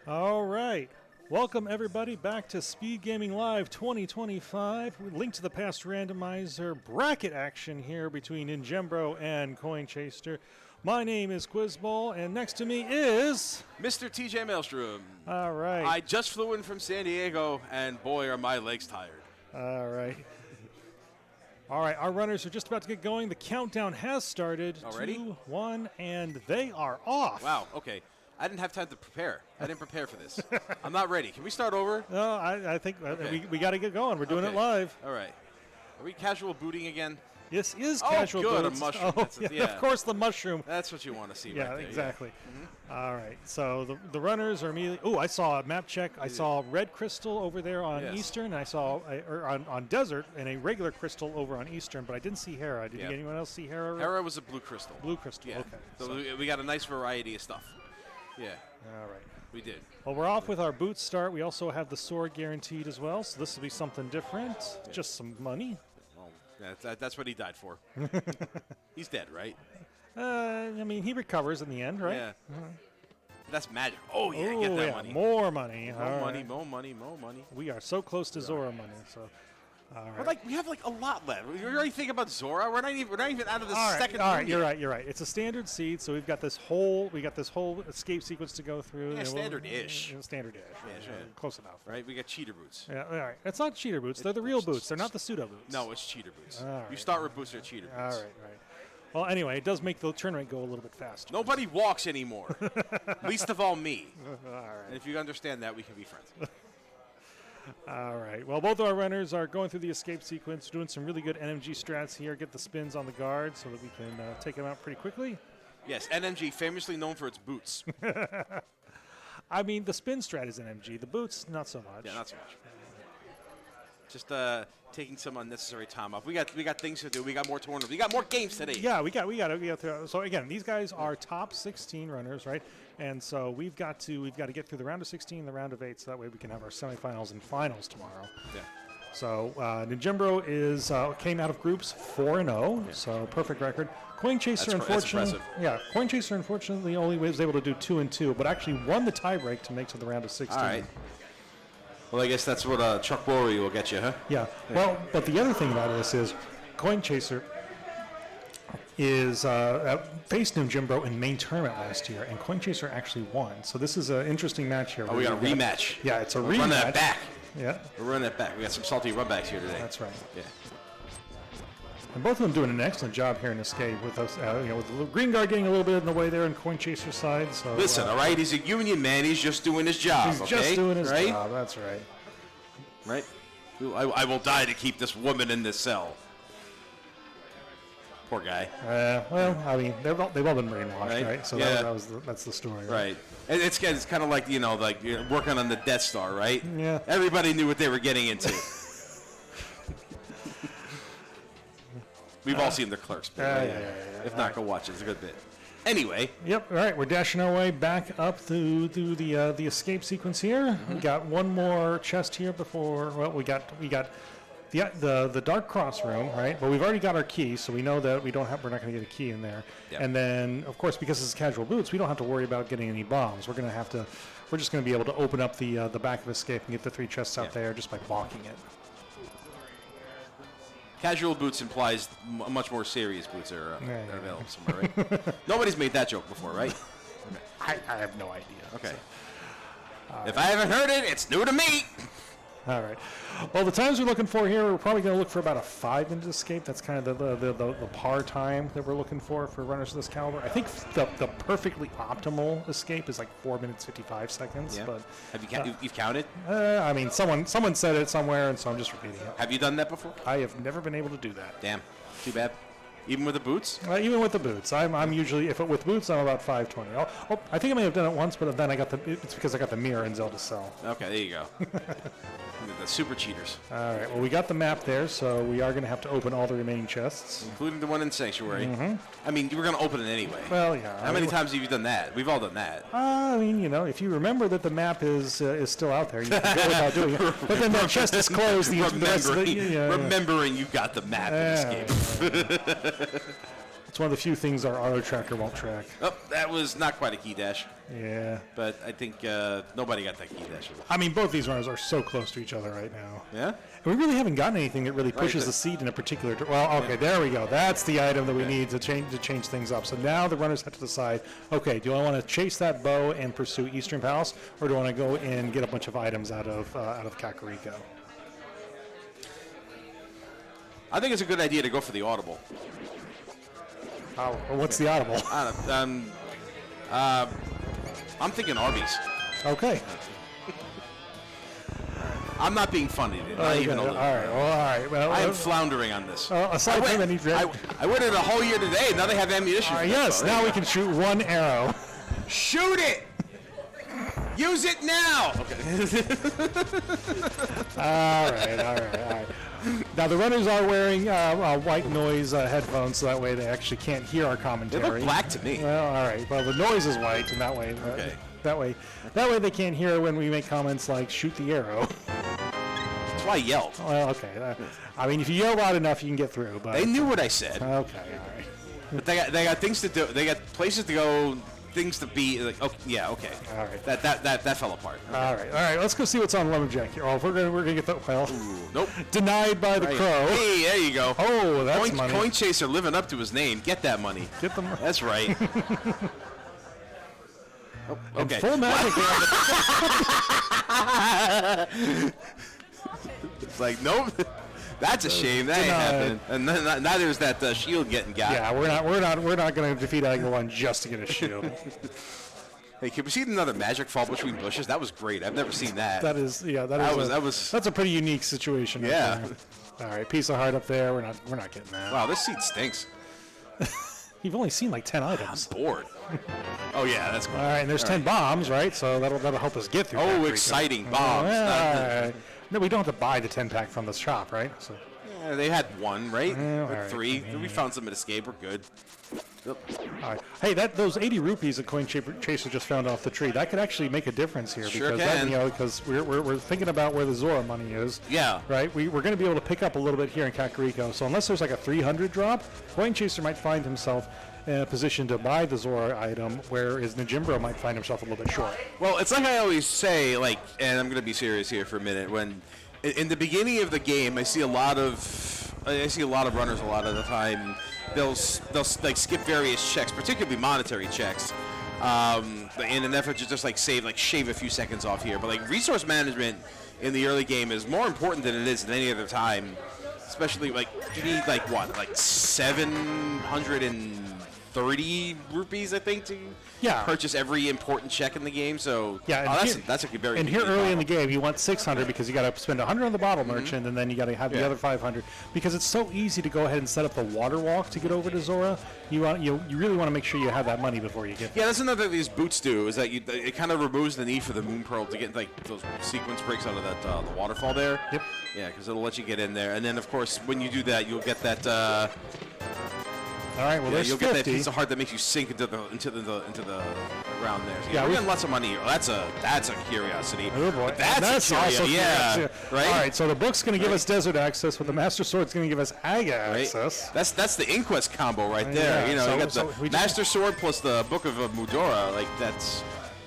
All right. Welcome, everybody, back to Speedgaming Live 2025. Link to the Past Randomizer bracket action here between Ninjembro and Coin Chaser. My name is Quizball, and next to me is... Mr. TJ Maelstrom. All right. I just flew in from San Diego, and boy, are my legs tired. All right. All right, our runners are just about to get going. The countdown has started. Already? 2, 1, and they are off. Wow, okay. I didn't have time to prepare. I didn't prepare for this. I'm not ready. Can we start over? No, I think Okay. we got to get going. We're doing it live. All right. Are we casual booting again? This is Oh, casual good, boots. a mushroom. Oh, That's yeah, of course, the mushroom. That's what you want to see Yeah, right there. exactly. Mm-hmm. All right, so the runners are immediately. Oh, I saw a map check. I saw red crystal over there on Yes. Eastern. And I saw on Desert and a regular crystal over on Eastern, but I didn't see Hera. Did Yep. anyone else see Hera? Hera was a blue crystal. Blue crystal. Yeah. Okay. So we got a nice variety of stuff. Yeah, All right. we did. Well, we're off with our boot start. We also have the sword guaranteed as well, so this will be something different. Yeah. Just some money. Well, that's what he died for. He's dead, right? I mean, he recovers in the end, right? Yeah. That's magic. Oh, yeah, Oh, get that yeah, money. more money. More All money, right. more money, more money. We are so close to Zora money. So, all right. But we have a lot left. You're already thinking about Zora. We're not even out of the All right, second. all right, room you're yet. right. You're right. It's a standard seed, so we've got this whole escape sequence to go through. Yeah, and standard-ish. Standard-ish. Yeah, sure. Close enough. Right, we got cheater boots. Yeah, all right. It's not cheater boots. They're the real boots. They're not the pseudo boots. No, it's cheater boots. All You right. start with boots, they're cheater boots. All right, right. Well, anyway, it does make the tournament go a little bit faster. Nobody walks anymore. Least of all me. All right. And if you understand that, we can be friends. All right. Well, both of our runners are going through the escape sequence, doing some really good NMG strats here. Get the spins on the guard so that we can take them out pretty quickly. Yes, NMG, famously known for its boots. I mean, the spin strat is NMG. The boots, not so much. Yeah, not so much. Just taking some unnecessary time off. We got things to do. We got more tournaments. We got more games today. Yeah, we got to. So again, these guys are top 16 runners, right? And so we've got to get through the round of 16, the round of 8, so that way we can have our semifinals and finals tomorrow. Yeah. So Ninjembro came out of groups 4-0, so perfect record. Coin Chaser, unfortunately, Coin Chaser unfortunately only was able to do 2-2, but actually won the tiebreak to make to the round of 16. All right. Well, I guess that's what Chuck Lorre will get you, huh? Yeah. Well, but the other thing about this is Coin Chaser is faced Ninjembro in main tournament last year, and Coin Chaser actually won. So this is an interesting match here. Oh, we got a rematch. Yeah, it's a We're rematch. running that back. Yeah. We're running that back. We got some salty runbacks here today. That's right. Yeah. And both of them doing an excellent job here in Escape with us, with the green guard getting a little bit in the way there on Coin Chaser's side. So Listen, all right, he's a union man. He's just doing his job. he's okay? just doing his right? job. That's right. Right? I will die to keep this woman in this cell. Poor guy. Well, I mean, they've all been brainwashed, right? So Yeah. that's the story, Right. It's kind of like, you're working on the Death Star, right? Yeah. Everybody knew what they were getting into. We've all seen the Clerks bit. Right? yeah. If not, go watch it. It's a good bit. Anyway. Yep. All right, we're dashing our way back up through the escape sequence here. Mm-hmm. We got one more chest here before. Well, we got the Dark Cross room, right? But we've already got our key, so we know that we're not going to get a key in there. Yep. And then, of course, because it's casual boots, we don't have to worry about getting any bombs. We're just going to be able to open up the back of escape and get the 3 chests out there just by blocking it. Casual boots implies much more serious boots are available somewhere, right? Nobody's made that joke before, right? I have no idea. Okay. If I haven't heard it, it's new to me. All right. Well, the times we're looking for here, we're probably going to look for about a 5-minute escape. That's kind of the par time that we're looking for runners of this caliber. I think the perfectly optimal escape is like 4 minutes 55 seconds. Yeah. But Have you've counted? I mean, someone said it somewhere, and so I'm just repeating it. Have you done that before? I have never been able to do that. Damn. Too bad. Even with the boots? Even with the boots, I'm usually with boots I'm about 5:20. I think I may have done it once, but then it's because I got the mirror in Zelda Cell. Okay, there you go. The super cheaters. All right. Well, we got the map there, so we are going to have to open all the remaining chests, Including the one in Sanctuary. Mm-hmm. I mean, you were going to open it anyway. Well, yeah. How many times have you done that? We've all done that. I mean, if you remember that the map is still out there, you can go without doing it. But then that chest is closed. Remembering you got the map in Escape. It's one of the few things our auto tracker won't track. Oh, that was not quite a key dash. Yeah. But I think nobody got that key dash. I mean, both these runners are so close to each other right now. Yeah? And we really haven't gotten anything that really pushes the seed in a particular well, okay, there we go. That's the item that we need to change things up. So now the runners have to decide, okay, do I want to chase that bow and pursue Eastern Palace, or do I want to go and get a bunch of items out of Kakariko? I think it's a good idea to go for the audible. Oh, what's the audible? I'm thinking Arby's. Okay. I'm not being funny, dude. Not even a little. All right. Well, all right. Well, I am floundering on this. Aside from any I waited a whole year today. Now they have ammunition. Yes. Now we can shoot one arrow. Shoot it. Use it now. Okay. All right. Now the runners are wearing white noise headphones, so that way they actually can't hear our commentary. They look black to me. Well, all right. Well, the noise is white, and that way, that way they can't hear when we make comments like "shoot the arrow." That's why I yelled. Well, okay. I mean, if you yell loud enough, you can get through. But they knew what I said. Okay. All right. But they got things to do. They got places to go. Things to be like. Okay, yeah. Okay. All right. That fell apart. Okay. All right. Let's go see what's on Lumberjack here. Oh, we're gonna get that. Well, nope. Denied by the crow. Hey, there you go. Oh, that's money. Coin Chaser living up to his name. Get that money. Get them. That's right. Oh, okay. Full magic. It's like nope. That's a shame. That ain't happening. And then now there's that shield getting got. Yeah, we're not going to defeat Agro One just to get a shield. Hey, can we see another magic fall between bushes? That was great. I've never seen that. That's a pretty unique situation. Yeah. All right, piece of heart up there. We're not getting that. Wow, this seat stinks. You've only seen like 10 items. I'm bored. Oh yeah, that's cool. All right, and there's 10 bombs, right? So that'll help us get through. Oh, exciting bombs! Right. No, we don't have to buy the 10-pack from the shop, right? So. Yeah, they had one, right? Or right. 3. We found some at Escape. We're good. Yep. All right. Hey, those 80 rupees that Coin Chaser just found off the tree, that could actually make a difference here. Sure Because we're thinking about where the Zora money is. Yeah. Right? We're going to be able to pick up a little bit here in Kakariko. So unless there's like a 300 drop, Coin Chaser might find himself in a position to buy the Zora item, whereas ninjembro might find himself a little bit short. Well, it's like I always say, like, and I'm going to be serious here for a minute. When in the beginning of the game, I see a lot of runners a lot of the time. They'll like skip various checks, particularly monetary checks, in an effort to just shave a few seconds off here. But like resource management in the early game is more important than it is at any other time. Especially like you need like 730 rupees, I think, to purchase every important check in the game. So that's a very. And here early in the game, you want 600 because you got to spend 100 on the bottle merchant, and then you got to have the other 500 because it's so easy to go ahead and set up the water walk to get over to Zora. You really want to make sure you have that money before you get there. Yeah, that's another thing these boots do is that it kind of removes the need for the moon pearl to get like those sequence breaks out of that the waterfall there. Yep. Yeah, because it'll let you get in there, and then of course when you do that, you'll get that. All right, well, you'll get that piece of heart that makes you sink into the ground there. So we're getting lots of money. That's a curiosity. Oh boy, that's also right. All right, so the book's going to give us desert access, but the Master Sword's going to give us Aga access. That's the Inquest combo right there. Yeah, you got the Master Sword plus the Book of Mudora. Like that's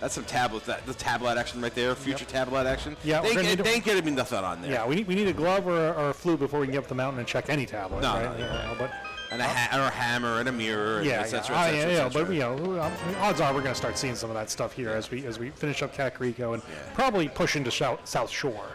some tablet, the tablet action right there, future tablet action. Yeah, they ain't getting me nothing on there. Yeah, we need a glove or a flute before we can get up the mountain and check any tablet. No, right? But and a hammer and a mirror. And et cetera. But odds are we're going to start seeing some of that stuff here as we finish up Kakariko and probably push into South Shore.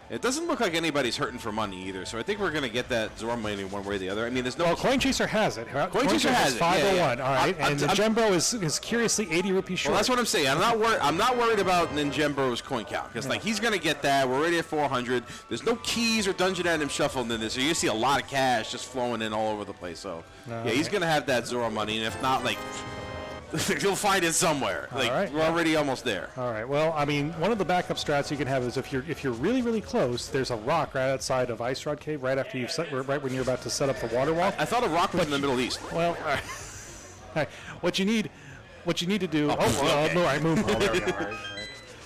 It doesn't look like anybody's hurting for money either, so I think we're going to get that Zora money one way or the other. I mean, there's no. Well, Coin Chaser has it. Coin Chaser has it. 501. All right, and ninjembro is curiously 80 rupees short. Well, that's what I'm saying. I'm not worried about ninjembro's coin count because he's going to get that. We're already at 400. There's no keys or dungeon item shuffled in this, so you see a lot of cash just flowing in all over the place. So he's going to have that Zora money, and if not, you'll find it somewhere. We're already almost there. All right. Well, I mean, one of the backup strats you can have is if you're really, really close, there's a rock right outside of Ice Rod Cave right after right when you're about to set up the water wall. I thought a rock was in the Middle East. Well, all right. What you need to do. Moon Pearl. There we go. All right.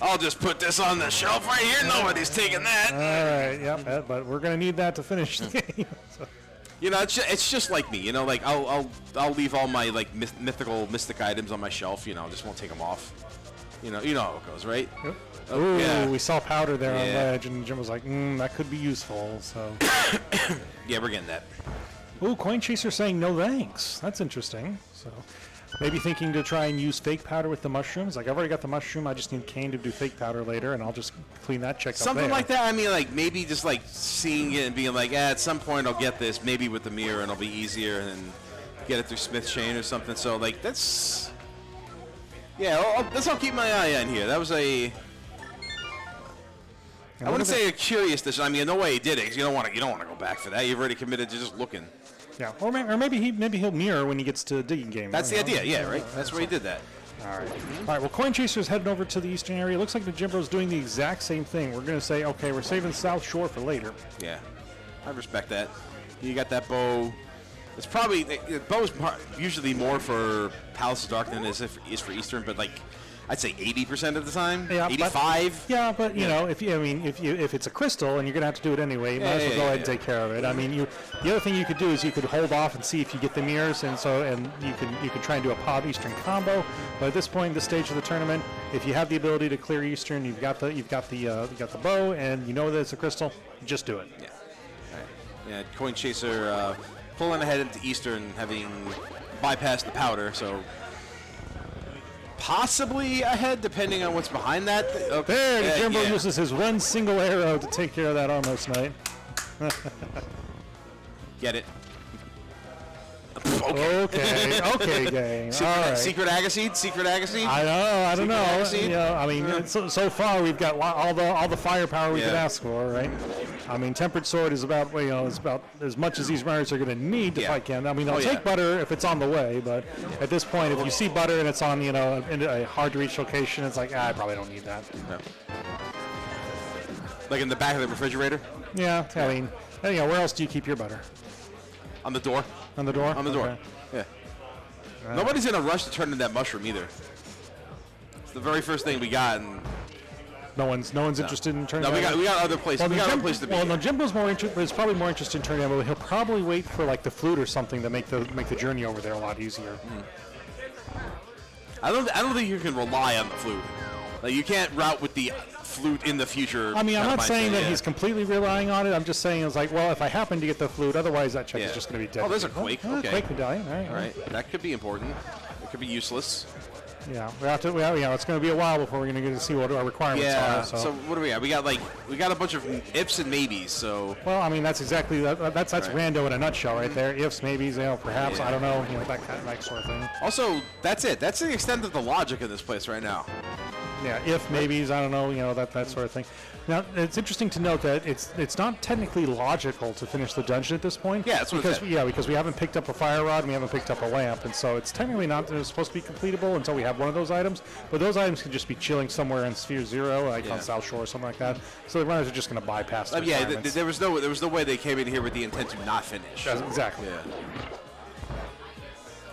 I'll just put this on the shelf right here. Nobody's taking that. All right. Yep. But we're gonna need that to finish the game. So. You know, it's just like me. You know, like I'll leave all my like mystic items on my shelf. You know, just won't take them off. You know how it goes, right? Yep. Oh, Ooh, yeah. we saw powder there on ledge, and Jim was like, that could be useful. So. Yeah, we're getting that. Ooh, Coin Chaser saying no thanks. That's interesting. So maybe thinking to try and use fake powder with the mushrooms. Like, I've already got the mushroom. I just need cane to do fake powder later, and I'll just clean that check up there. Something like that. I mean, like maybe just like seeing it and being like, at some point I'll get this. Maybe with the mirror, and it'll be easier, and then get it through Smith's chain or something. So like that's. Yeah, that's I'll keep my eye on here. That was a. I wouldn't say a curious decision. I mean, no way he did it. 'Cause you don't want to go back for that. You've already committed to just looking. Yeah, or maybe he'll mirror when he gets to digging game. That's the idea. Yeah, right. That's where he did that. All right. All right. Well, Coin Chaser's heading over to the eastern area. Looks like the Jimbro's doing the exact same thing. We're going to say, okay, we're saving South Shore for later. Yeah, I respect that. You got that bow. It's probably the bow's usually more for Palace of Dark than it is for Eastern, but like. I'd say 80% of the time. Yeah, 85. Yeah, but you know, if it's a crystal and you're gonna have to do it anyway, you might as well go ahead and take care of it. I mean, the other thing you could do is you could hold off and see if you get the mirrors, and you can try and do a Pod Eastern combo. But at this point, this stage of the tournament, if you have the ability to clear Eastern, you've got the bow, and you know that it's a crystal, just do it. Yeah. All right. Yeah. Coin Chaser pulling ahead into Eastern, having bypassed the powder, so. Possibly ahead, depending on what's behind that. There, Jimbo uses his one single arrow to take care of that almost night. Get it. Okay, gang. Secret Agassiz? I don't know. Agassiz? You know, I mean, so far we've got all the firepower we could ask for, right? I mean, Tempered Sword is about as much as these runners are going to need to fight Ken. I mean, they'll take butter if it's on the way, but at this point, if you see butter and it's on, in a hard to reach location, it's like, I probably don't need that. No. Like in the back of the refrigerator? Yeah, I mean, where else do you keep your butter? On the door. On the door? On the door. Okay. Yeah. Nobody's in a rush to turn into that mushroom either. It's the very first thing we got, and no one's interested in turning. No, we got other places. We got other places to be. Well, no, Jimbo's is probably more interested in turning out, but he'll probably wait for like the flute or something to make the journey over there a lot easier. I don't think you can rely on the flute. Like you can't route with the flute in the future. I mean, I'm not saying that he's completely relying on it. I'm just saying it's like, well, if I happen to get the flute, otherwise that check is just going to be dead. Oh, there's a Quake. Okay. Quake medallion. All right. That could be important. It could be useless. Yeah, it's going to be a while before we're going to get to see what our requirements are. So what do we got? We got a bunch of ifs and maybes. So well, I mean, that's exactly that's rando in a nutshell right there. Ifs, maybes, perhaps, I don't know, that sort of thing. Also, that's it. That's the extent of the logic in this place right now. Yeah, if, maybes, I don't know, that sort of thing. Now, it's interesting to note that it's not technically logical to finish the dungeon at this point. Yeah, that's what because we haven't picked up a fire rod and we haven't picked up a lamp, and so it's technically not supposed to be completable until we have one of those items. But those items can just be chilling somewhere in Sphere 0, like on South Shore or something like that. So the runners are just going to bypass the requirements. There was no way they came in here with the intent to not finish. Exactly. Yeah.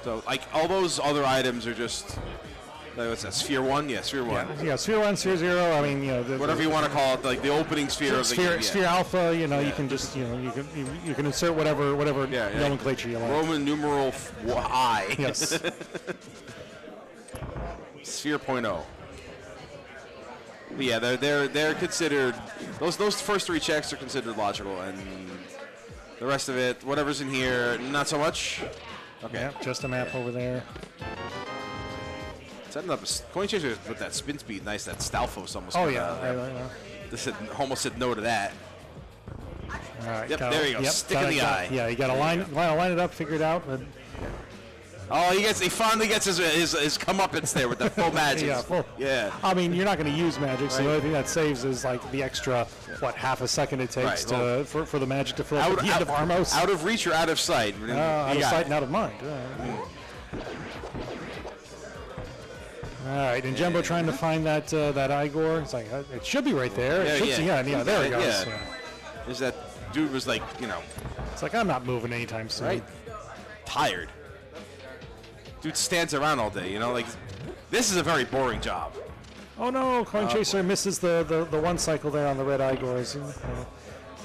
So like all those other items are just. What's that? Sphere 1? Yeah, Sphere 1. Yeah, Sphere 1, Sphere 0. I mean, whatever you want to call it, like the opening sphere of the game. Sphere Alpha. You can just, you can insert whatever nomenclature you like. Roman numeral I. Yes. Sphere 0.0. But yeah, they're considered. Those first three checks are considered logical, and the rest of it, whatever's in here, not so much. Okay. Yeah, just a map over there. Setting up a Coin Chaser with that spin speed, nice. That Stalfos almost. Oh yeah. This almost said no to that. All right. Yep, there you go. Stick in the eye. Yeah, you got to line it up, figure it out. Oh, he finally gets his comeuppance there with the full magic. Yeah. I mean, you're not going to use magic, so the only thing that saves is like the extra half a second it takes for the magic to fill up at the end of Armos. Out of reach or out of sight? Out of sight and out of mind. All right, and Jumbo trying to find that Igor. It's like it should be right there. There it goes. Yeah. There's that dude was like, It's like I'm not moving anytime soon. Right. Tired. Dude stands around all day. Like this is a very boring job. Oh no, Coin Chaser misses the one cycle there on the red Igors.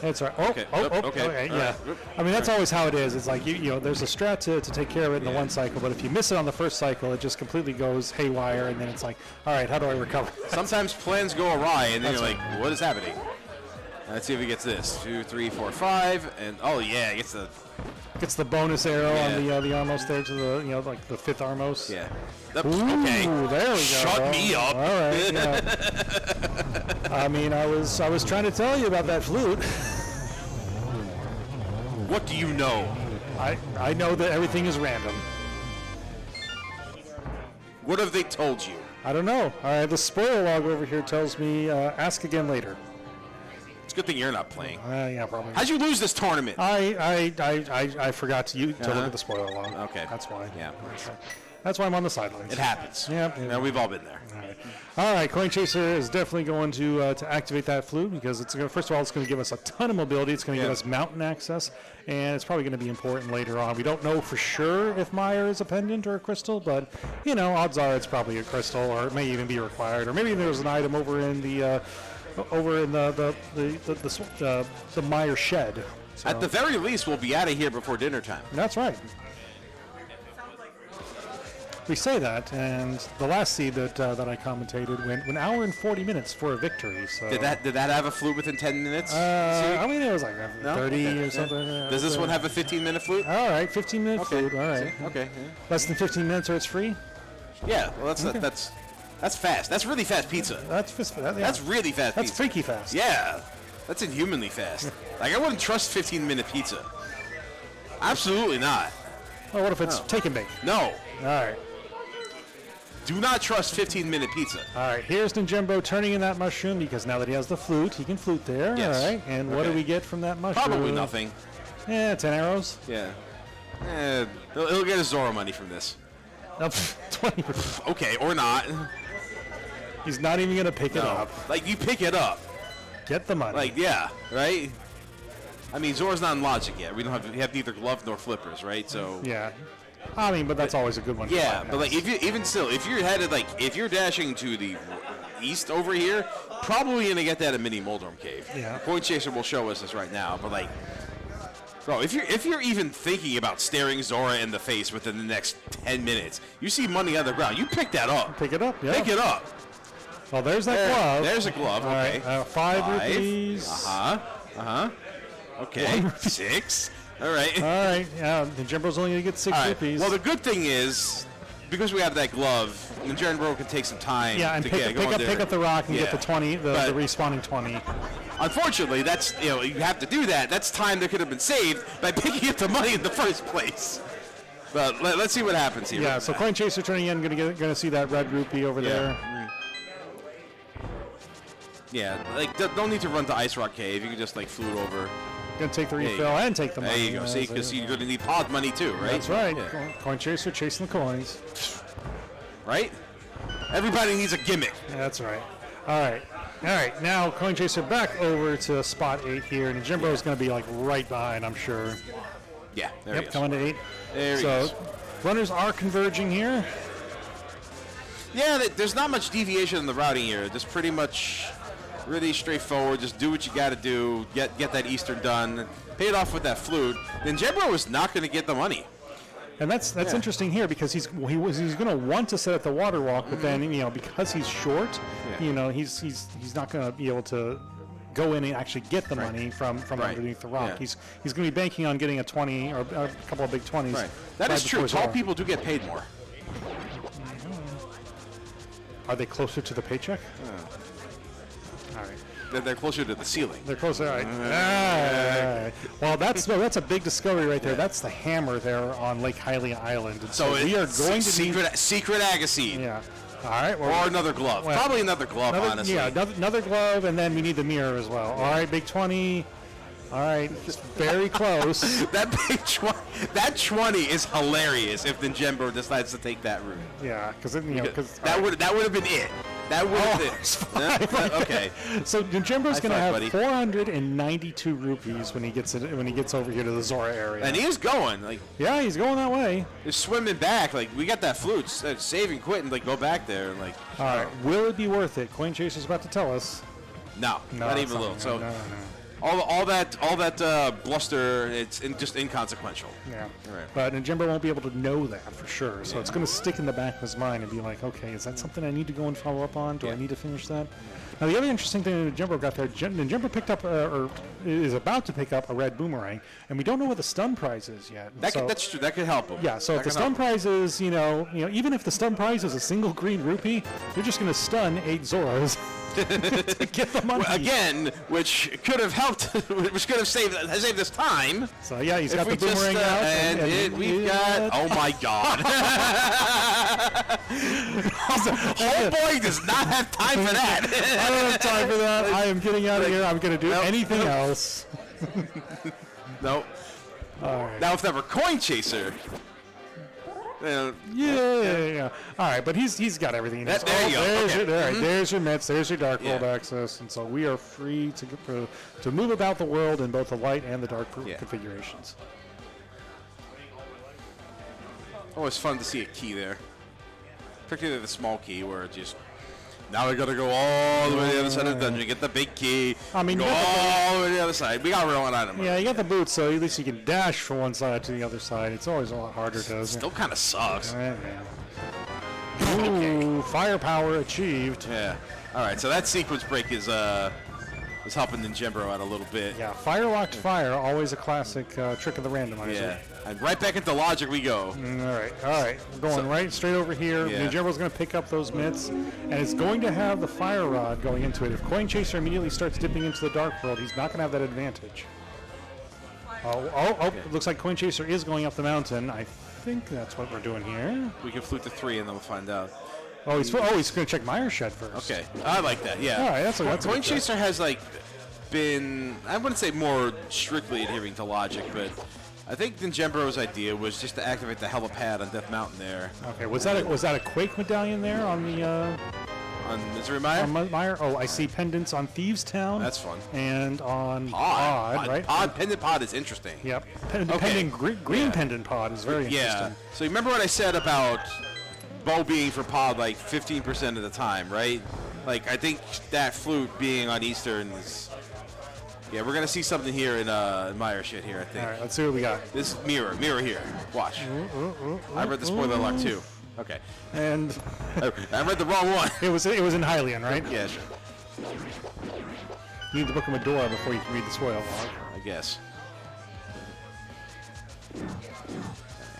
That's right. Oh, Okay. okay, yeah. Right. I mean, that's always how it is. It's like, you know, there's a strat to take care of it in the one cycle, but if you miss it on the first cycle, it just completely goes haywire, and then it's like, all right, how do I recover? Sometimes plans go awry, and then That's you're like, what is happening? Let's see if he gets this. 2, 3, 4, 5, and oh yeah, he gets the Gets the bonus arrow Yeah. on the Armos there to the, you know, like the 5th Armos. yeah. Ooh, Okay. there we go. Shut me up. All right. Yeah. I mean, I was trying to tell you about that flute. What do you know? I know that everything is random. What have they told you? I don't know. All right, the spoiler log over here tells me ask again later. It's a good thing you're not playing. Yeah, probably. How'd you lose this tournament? I forgot to look at the spoiler log. Okay. That's why. Yeah. That's why I'm on the sidelines. It happens. Yeah. Yeah, we've all been there. All right, Coin Chaser is definitely going to activate that flute because it's going. First of all, it's going to give us a ton of mobility. It's going to give us mountain access, and it's probably going to be important later on. We don't know for sure if Mire is a pendant or a crystal, but you know, odds are it's probably a crystal, or it may even be required, or maybe there's an item over in the Mire shed. So, At the very least, we'll be out of here before dinner time. that's right. We say that, and the last seed that I commentated went 1 hour and 40 minutes for a victory. So Did that have a flute within 10 minutes? I mean, it was like 30 Okay. or something. Does this one have a 15-minute flute? All right, 15-minute flute. All right. See? Okay. Less than 15 minutes, or it's free. Yeah. Well, that's fast. That's really fast pizza. That's That's really fast That's pizza. freaky fast. Yeah. That's inhumanly fast. Like, I wouldn't trust 15-minute pizza. Absolutely not. Well, what if it's take and bake? No. All right. Do not trust 15-minute pizza. All right. Here's Ninjembro turning in that mushroom because now that he has the flute, he can flute there. Yes. All right. And what do Okay. we get from that mushroom? Probably nothing. Yeah, 10 arrows. Yeah. He'll get his Zora money from this. 20. Okay, or not. He's not even going to pick it No. up. Like, you pick it up. Get the money. Like, yeah, right? I mean, Zora's not in Logic yet. We have neither glove nor flippers, right? So Yeah. I mean, but that's always a good one. yeah, for but like if you're headed if you're dashing to the east over here, probably gonna get that at Mini Moldorm Cave. Yeah. Point Chaser will show us this right now, but like, bro, if you're even thinking about staring Zora in the face within the next 10 minutes, you see money on the ground, you pick that up. Pick it up. Yeah. Pick it up. Well, there's that glove. There's a glove. All Okay. right, 5 rupees. Okay. 6. All right. All right. Yeah, Ninjembro's only going to get 6 All right. rupees. Well, the good thing is, because we have that glove, Ninjembro can take some time. yeah, and to pick up the rock and get the 20, the But respawning 20. unfortunately, that's you have to do that. That's time that could have been saved by picking up the money in the first place. But let's see what happens here. Yeah. So Coin Chaser turning in, going to see that red rupee over there. Yeah, like don't need to run to Ice Rock Cave. You can just like flute over. Going to take the you refill go. and take the money. There you go. See, because you're going to need pod money too, right? That's right. Yeah. Coin Chaser chasing the coins. Right? Everybody needs a gimmick. That's right. All right. All right. Now Coin Chaser back over to spot 8 here, and Ninjembro is going to be like right behind, I'm sure. Yeah, there he Yep, is. coming to 8. There he so is. runners are converging here. Yeah, there's not much deviation in the routing here. Just pretty much really straightforward. Just do what you got to do. Get that Eastern done. Pay it off with that flute. Then Ninjembro is not going to get the money. And that's interesting here because he's going to want to set up the water walk, but then because he's short, he's not going to be able to go in and actually get the money from underneath the rock. Yeah. He's going to be banking on getting a 20 or a couple of big 20s. Right. That is true. before Tall Zora. people do get paid more. Are they closer to the paycheck? All right. They're closer to the ceiling. They're closer. All right. All right. Well, that's a big discovery right there. That's the hammer there on Lake Hylia Island. And so we are going to need secret Agassiz. Yeah. All right. Or another glove. Well, Probably another glove, honestly. Yeah, another glove, and then we need the mirror as well. All right, big 20. All right, just very close. That 20 is hilarious if Ninjembro decides to take that route. Yeah, because that would have been it. That would have been. Okay. So Ninjembro's going to have buddy. 492 rupees when he gets over here to the Zora area. And he's going like. Yeah, he's going that way. He's swimming back like we got that flute. Save and quit and like go back there and like. All right, will it be worth it? Coin Chaser's about to tell us. No, not even a little. So. No. All that bluster, it's just inconsequential. Yeah. Right. But Ninjembro won't be able to know that for sure. So it's going to stick in the back of his mind and be like, okay, is that something I need to go and follow up on? Do I need to finish that? Now, the other interesting thing Ninjembro got there, Ninjembro picked up, or is about to pick up a red boomerang, and we don't know what the stun prize is yet. That's true. That could help him. Yeah, so if the stun prize is, even if the stun prize is a single green rupee, you're just going to stun 8 Zoras to get the money. Well, again, which could have helped, which could have saved us time. So yeah, he's got the boomerang out, and we've got. Oh my God! Homeboy does not have time for that. I don't have time for that. I am getting out of here. I'm going to do anything else. Nope. All right. Now, if that were Coin Chaser. Yeah. All right, but he's got everything he needs. There you go. There's your mitts. There's your dark world access, and so we are free to move about the world in both the light and the dark configurations. Always fun to see a key there, particularly the small key where it just. Now we got to go all the way to the other side of the dungeon, get the big key. I mean, go all the way to the other side. We got to roll it on him. Yeah, you got the boots, so at least you can dash from one side to the other side. It's always a lot harder to. Still kind of sucks. Ooh, firepower achieved. Yeah. All right, so that sequence break is helping Ninjembro out a little bit. Yeah, fire locked fire, always a classic trick of the randomizer. Yeah. And right back into logic we go. All right. We're going right straight over here. Yeah. Ninjembro's going to pick up those mitts, and it's going to have the fire rod going into it. If Coin Chaser immediately starts dipping into the dark world, he's not going to have that advantage. It looks like Coin Chaser is going up the mountain. I think that's what we're doing here. We can flute to 3 and then we'll find out. He's going to check Meyer Shed first. Okay. I like that, yeah. All right, that's Coin Chaser has, been, I wouldn't say more strictly adhering to logic, but I think Ninjembro's idea was just to activate the helipad on Death Mountain there. Okay, was that a Quake medallion there on the on Misery Meyer? On Meyer? Oh, I see pendants on Thieves Town. That's fun. And on Pod, right? Pendant Pod is interesting. Yep. Pendant green pendant Pod is very interesting. Yeah. So you remember what I said about bow being for Pod 15% of the time, right? I think that flute being on Eastern is. Yeah, we're gonna see something here in Meyer shit here, I think. All right, let's see what we got. This mirror here. Watch. I read the spoiler alert too. Okay. And I read the wrong one. It was in Hylian, right? Yeah, sure. You need to book him a door before you can read the spoiler log. I guess.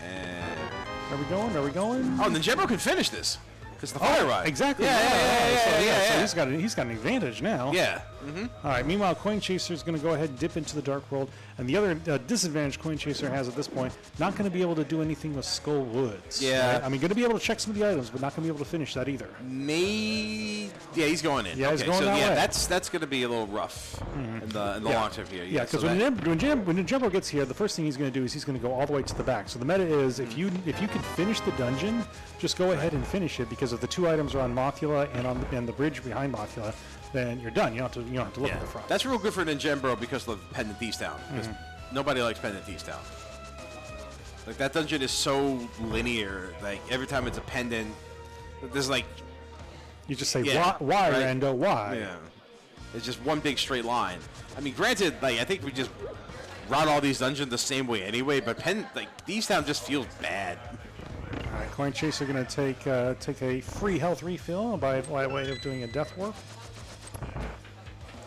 And Are we going? Oh, Ninjembro can finish this. Because the fire rod. Exactly. Yeah. So he's got an advantage now. Yeah. All right. Meanwhile, Coin Chaser is going to go ahead and dip into the Dark World, and the other disadvantage Coin Chaser has at this point, not going to be able to do anything with Skull Woods. Yeah. Right? I mean, going to be able to check some of the items, but not going to be able to finish that either. Yeah, he's going in. Yeah, he's going that way. That's going to be a little rough in the long term here. Yeah, because when Ninjembro gets here, the first thing he's going to do is he's going to go all the way to the back. So the meta is if you can finish the dungeon, just go ahead and finish it, because if the 2 items are on Mothula and the bridge behind Mothula, then you're done. You don't have to look at the front. That's real good for Ninjembro because of Pendant Thieves Town. Because nobody likes Pendant Thieves Town. That dungeon is so linear. Every time it's a pendant, there's you just say why, right? Rando, why? Yeah. It's just one big straight line. I mean, granted, I think we just run all these dungeons the same way anyway, but Thieves Town just feels bad. All right, Coin Chaser going to take a free health refill by way of doing a death warp.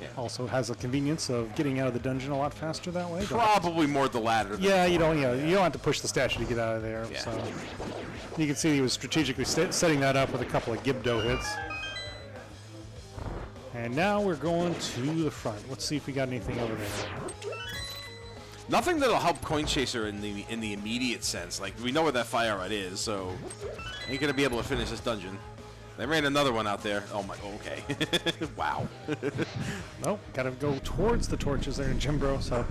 Yeah. Also has the convenience of getting out of the dungeon a lot faster that way. Probably more the latter. Yeah, you don't have to push the statue to get out of there. Yeah. So you can see he was strategically setting that up with a couple of Gibdo hits. And now we're going to the front. Let's see if we got anything over there. Nothing that'll help Coin Chaser in the immediate sense. We know where that fire rod is, so ain't gonna be able to finish this dungeon. They ran another one out there. Oh my, okay. Wow. Nope, gotta go towards the torches there in Jimbro. So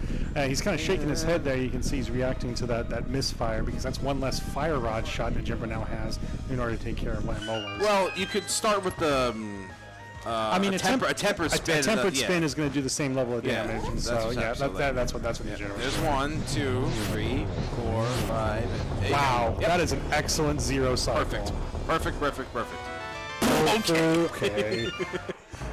he's kind of shaking his head there. You can see he's reacting to that misfire, because that's one less fire rod shot that Jimbro now has in order to take care of Lamolas. Well, you could start with the. I mean, a tempered spin. A tempered spin is going to do the same level of damage. And so that's what the general. There's 1, 2, 3, 4, 5, 8. Wow, that is an excellent 0 cycle. Perfect. Okay.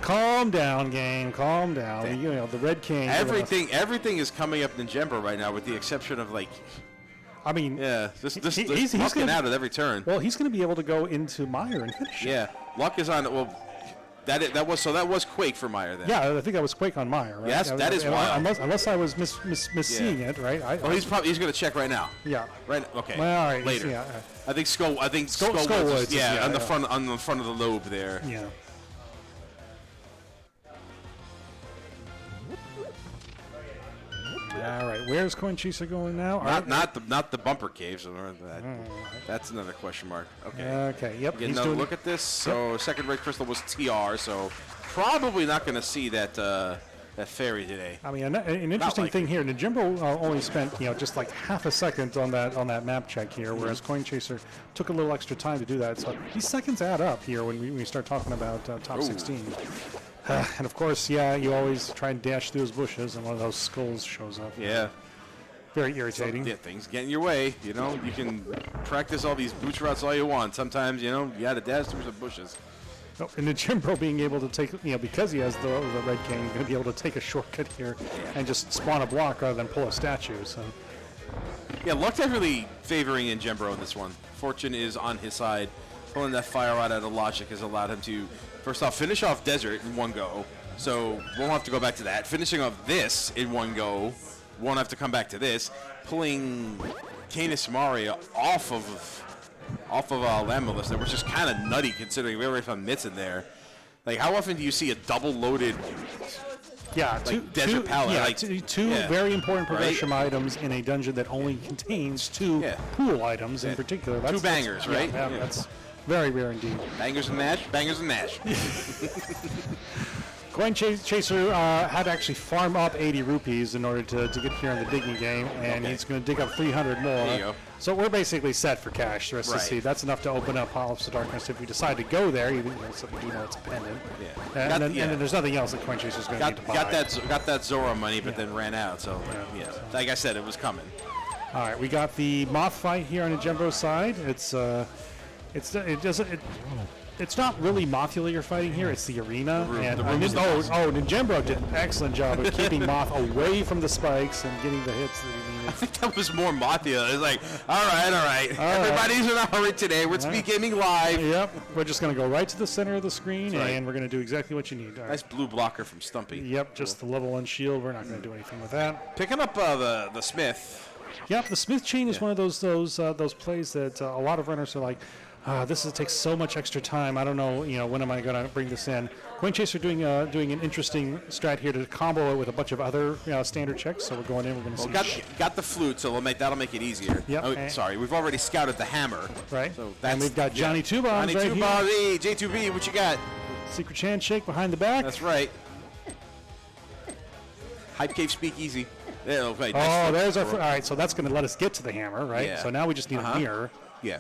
calm down, gang. Calm down. You know, the Red King. Everything is coming up Ninjembro right now, with the exception of like. I mean, yeah, he's gonna, out at every turn. Well, he's going to be able to go into Meyer and finish it. Yeah, luck is on. Well, that was Quake for Meyer then. Yeah, I think that was Quake on Meyer, right? Yes, that is wild. Unless I was misseeing it, right? He's going to check right now. Yeah. Right. Okay. Well, all right. Later. Yeah. I think Skull Woods. Yeah, on the front of the lobe there. Yeah. All right, where's Coin Chaser going now? Not the bumper cave. So that's another question mark. Okay. Okay. Yep. Getting another look at this. So second rate crystal was TR. So probably not going to see that fairy today. I mean, an interesting thing here. Ninjembro only spent just like half a second on that map check here, whereas Coin Chaser took a little extra time to do that. So these seconds add up here when we start talking about top 16. And of course, you always try and dash through those bushes, and one of those skulls shows up. Yeah. Very irritating. So, things get in your way. You can practice all these boots routes all you want. Sometimes, you got to dash through some bushes. Oh, and Ninjembro being able to take, because he has the Red King, going to be able to take a shortcut here and just spawn a block rather than pull a statue. So. Yeah, luck definitely favoring Ninjembro in this one. Fortune is on his side. Pulling that fire rod out of logic has allowed him to, first off, finish off Desert in one go. So won't have to go back to that. Finishing off this in one go. Won't have to come back to this. Pulling Canis Maria off of Lammelist there, which is kind of nutty considering we already found Mitts in there. Like, how often do you see a double loaded desert palette? Yeah, two very important progression items in a dungeon that only contains two pool items in particular. Two bangers, right? Yeah, that's very rare indeed. Bangers and mash, bangers and mash. Coin Chaser had to actually farm up 80 rupees in order to get here in the digging game, and he's going to dig up 300 more. There you go. So we're basically set for cash the rest of the season. That's enough to open up Hollows of Darkness if we decide to go there, even so we do know it's a pendant. Yeah. And then there's nothing else that Coin Chaser's going to need to buy. Got that Zora money, but then ran out. So, like I said, it was coming. All right, we got the Moth fight here on the Ninjembro side. It's not really Mothula you're fighting here. It's the arena. Ninjembro did an excellent job of keeping Moth away from the spikes and getting the hits that he needed. I think that was more Mothula. It's like, all right. Everybody's in a hurry today. We're Speedgaming Live. Yep. We're just going to go right to the center of the screen, and we're going to do exactly what you need. All right. Nice blue blocker from Stumpy. Yep, just the level 1 shield. We're not going to do anything with that. Picking up the Smith. Yep, the Smith chain is one of those plays that a lot of runners are like, this takes so much extra time. I don't know, when am I going to bring this in? Coin Chaser doing an interesting strat here to combo it with a bunch of other standard checks. So we're going in. We're going to see. Got the flute, so that'll make it easier. Yep. Oh, sorry, we've already scouted the hammer. Right. So and we've got Johnny Two Bombs right here. Hey, J2B, what you got? Secret handshake behind the back. That's right. Hype Cave Speakeasy. There, okay, there's our. All right, so that's going to let us get to the hammer, right? Yeah. So now we just need a mirror. Yeah.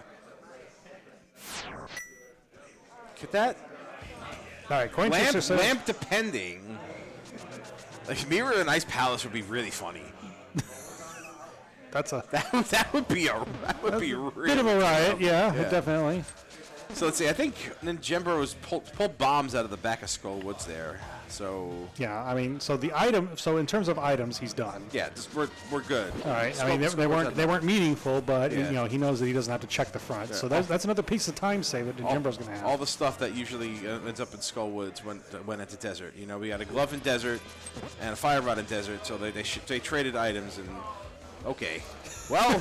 Get that? All right, Coin Chaser says. Lamp depending. Like, mirror in Ice Palace would be really funny. That would be really bit of a riot, yeah. Definitely. So let's see. I think Ninjembro was pulled bombs out of the back of Skull Woods there. So yeah, I mean, so the item. So in terms of items, he's done. Yeah, we're good. All right. I mean, they weren't meaningful, but he knows that he doesn't have to check the front. Yeah. So that's another piece of time save that Ninjembro's going to have. All the stuff that usually ends up in Skull Woods went into Desert. We had a glove in Desert and a fire rod in Desert. So they traded items and okay. Well,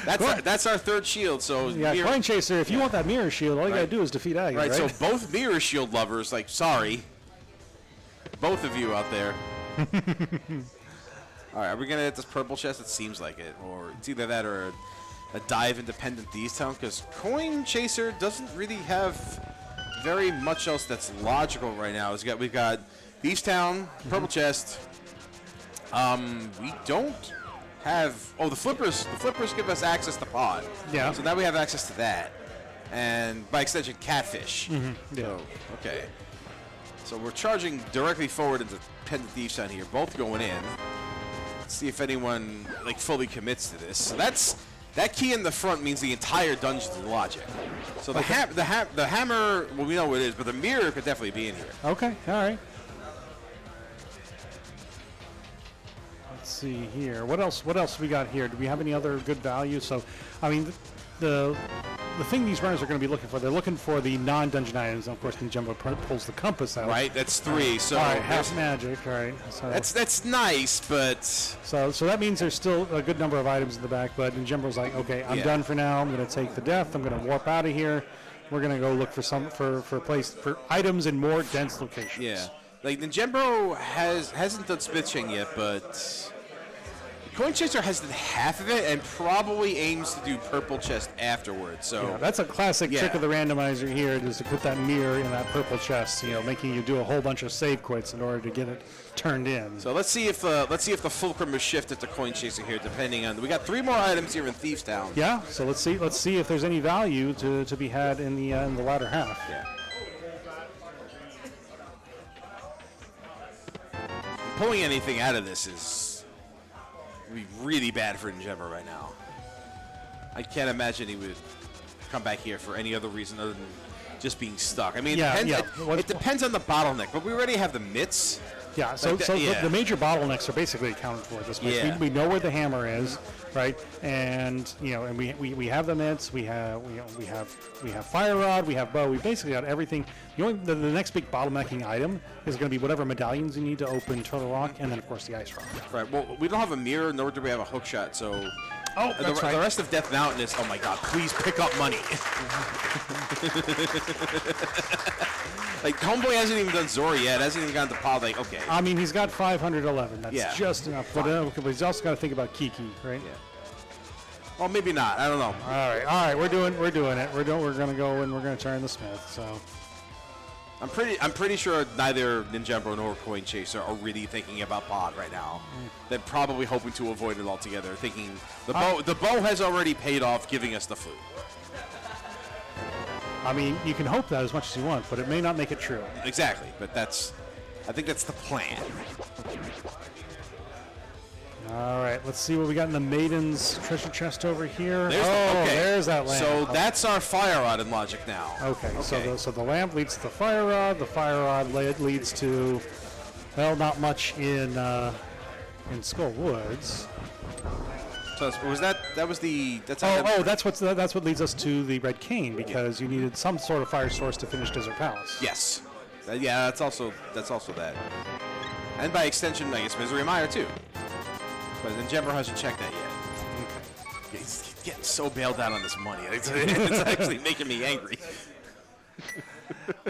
that's our third shield. So Coin Chaser, if you want that mirror shield, all you got to do is defeat Aggie. Right. So both mirror shield lovers, sorry. Both of you out there. All right, are we going to hit this purple chest? It seems like it. Or it's either that or a dive independent Thieves Town, because Coin Chaser doesn't really have very much else that's logical right now. We've got Thieves Town, purple chest. We don't have... Oh, the flippers. The flippers give us access to pod. Yeah. So now we have access to that. And by extension, Catfish. Mm-hmm. Yeah. So, okay. So we're charging directly forward into Pendant Thieves Town here, both going in. Let's see if anyone fully commits to this. So that's That key in the front means the entire dungeon's in logic. So the hammer, well, we know what it is, but the mirror could definitely be in here. Okay, all right. Let's see here. What else we got here? Do we have any other good value? So, I mean, the thing these runners are going to be looking for, they're looking for the non-dungeon items. And of course, ninjembro pulls the compass out. Right, that's 3. So all right, half magic. All right, so that's nice, but so that means there's still a good number of items in the back. But ninjembro's like, okay, I'm done for now. I'm going to take the death. I'm going to warp out of here. We're going to go look for items in more dense locations. Yeah, like ninjembro hasn't done Smithching yet, but Coin Chaser has done half of it and probably aims to do purple chest afterwards. So yeah, that's a classic trick of the randomizer here, is to put that mirror in that purple chest, making you do a whole bunch of save quits in order to get it turned in. So let's see if the fulcrum is shifted to Coin Chaser here, depending on, we got 3 more items here in Thieves Town. Yeah, so let's see if there's any value to be had in the latter half. Yeah. Pulling anything out of this would be really bad for ninjembro right now. I can't imagine he would come back here for any other reason other than just being stuck. I mean, it depends on the bottleneck, but we already have the mitts. Yeah, so the major bottlenecks are basically accounted for at this point. Yeah. We know where the hammer is, right? And and we have the mitts, we have fire rod, we have bow. We basically got everything. The next big bottlenecking item is going to be whatever medallions you need to open Turtle Rock, and then of course the ice rock. Right. Well, we don't have a mirror, nor do we have a hook shot, so. Oh, that's right. The rest of Death Mountain is, oh my God, please pick up money. Like, Homeboy hasn't even done Zori yet, hasn't even gotten to Pod, like, okay. I mean, he's got 511. That's just enough. But he's also got to think about Kiki, right? Yeah. Well, maybe not. I don't know. All right. We're doing it. We're going to go and we're going to turn the Smith. So. I'm pretty sure neither ninjembro nor Coin Chaser are really thinking about Pod right now. They're probably hoping to avoid it altogether, thinking the bow has already paid off giving us the flute. I mean, you can hope that as much as you want, but it may not make it true. Exactly, but I think that's the plan. All right, let's see what we got in the Maiden's treasure chest over here. There's that lamp. So that's our fire rod in logic now. Okay. So the lamp leads to the fire rod. The fire rod leads to, well, not much in Skull Woods. So that's what leads us to the Red Cane, because you needed some sort of fire source to finish Desert Palace. Yes. That's also that. And by extension, I guess Misery Mire too. But ninjembro hasn't checked that yet. Okay. He's getting so bailed out on this money. It's actually making me angry.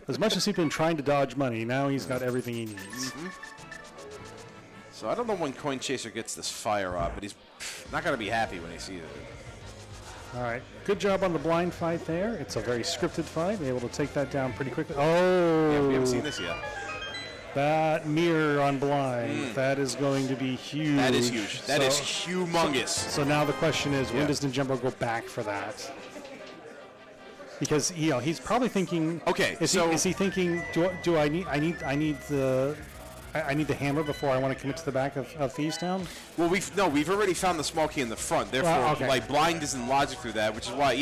As much as he's been trying to dodge money, now he's got everything he needs. Mm-hmm. So I don't know when Coin Chaser gets this fire rod, but he's not going to be happy when he sees it. All right. Good job on the blind fight there. It's a very scripted fight. Be able to take that down pretty quickly. Oh! Yeah, we haven't seen this yet. That mirror on blind, that is going to be huge. That is huge. That is humongous. So now the question is, when does ninjembro go back for that? Because he's probably thinking. Okay. Is he thinking? Do I need the hammer before I want to commit to the back of Thieves Town? Well, we've already found the small key in the front. Therefore, blind isn't logic through that, which is why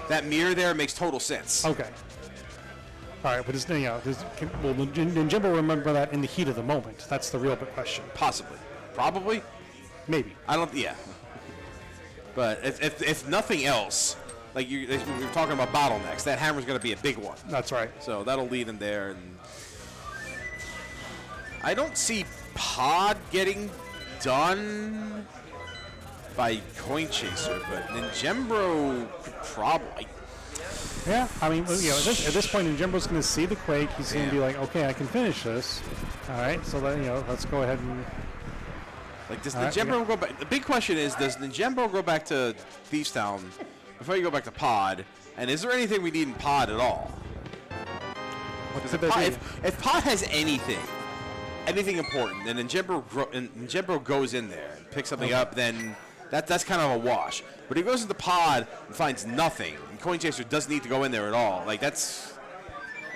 that mirror there makes total sense. Okay. All right, but will ninjembro remember that in the heat of the moment? That's the real big question. Possibly. Probably. Maybe. I don't. Yeah. But if nothing else, like we're talking about bottlenecks, that hammer's going to be a big one. That's right. So that'll lead him there, and I don't see Pod getting done by Coin Chaser, but ninjembro could probably. Yeah, I mean, at this point, ninjembro's going to see the quake. He's going to be like, okay, I can finish this. All right, so then, let's go ahead and. Like, does ninjembro go back? The big question is, does ninjembro go back to Thieves Town before you go back to Pod? And is there anything we need in Pod at all? If Pod has anything important, then ninjembro goes in there and picks something up, then that's kind of a wash. But he goes into Pod and finds nothing, and Coin Chaser doesn't need to go in there at all. Like, that's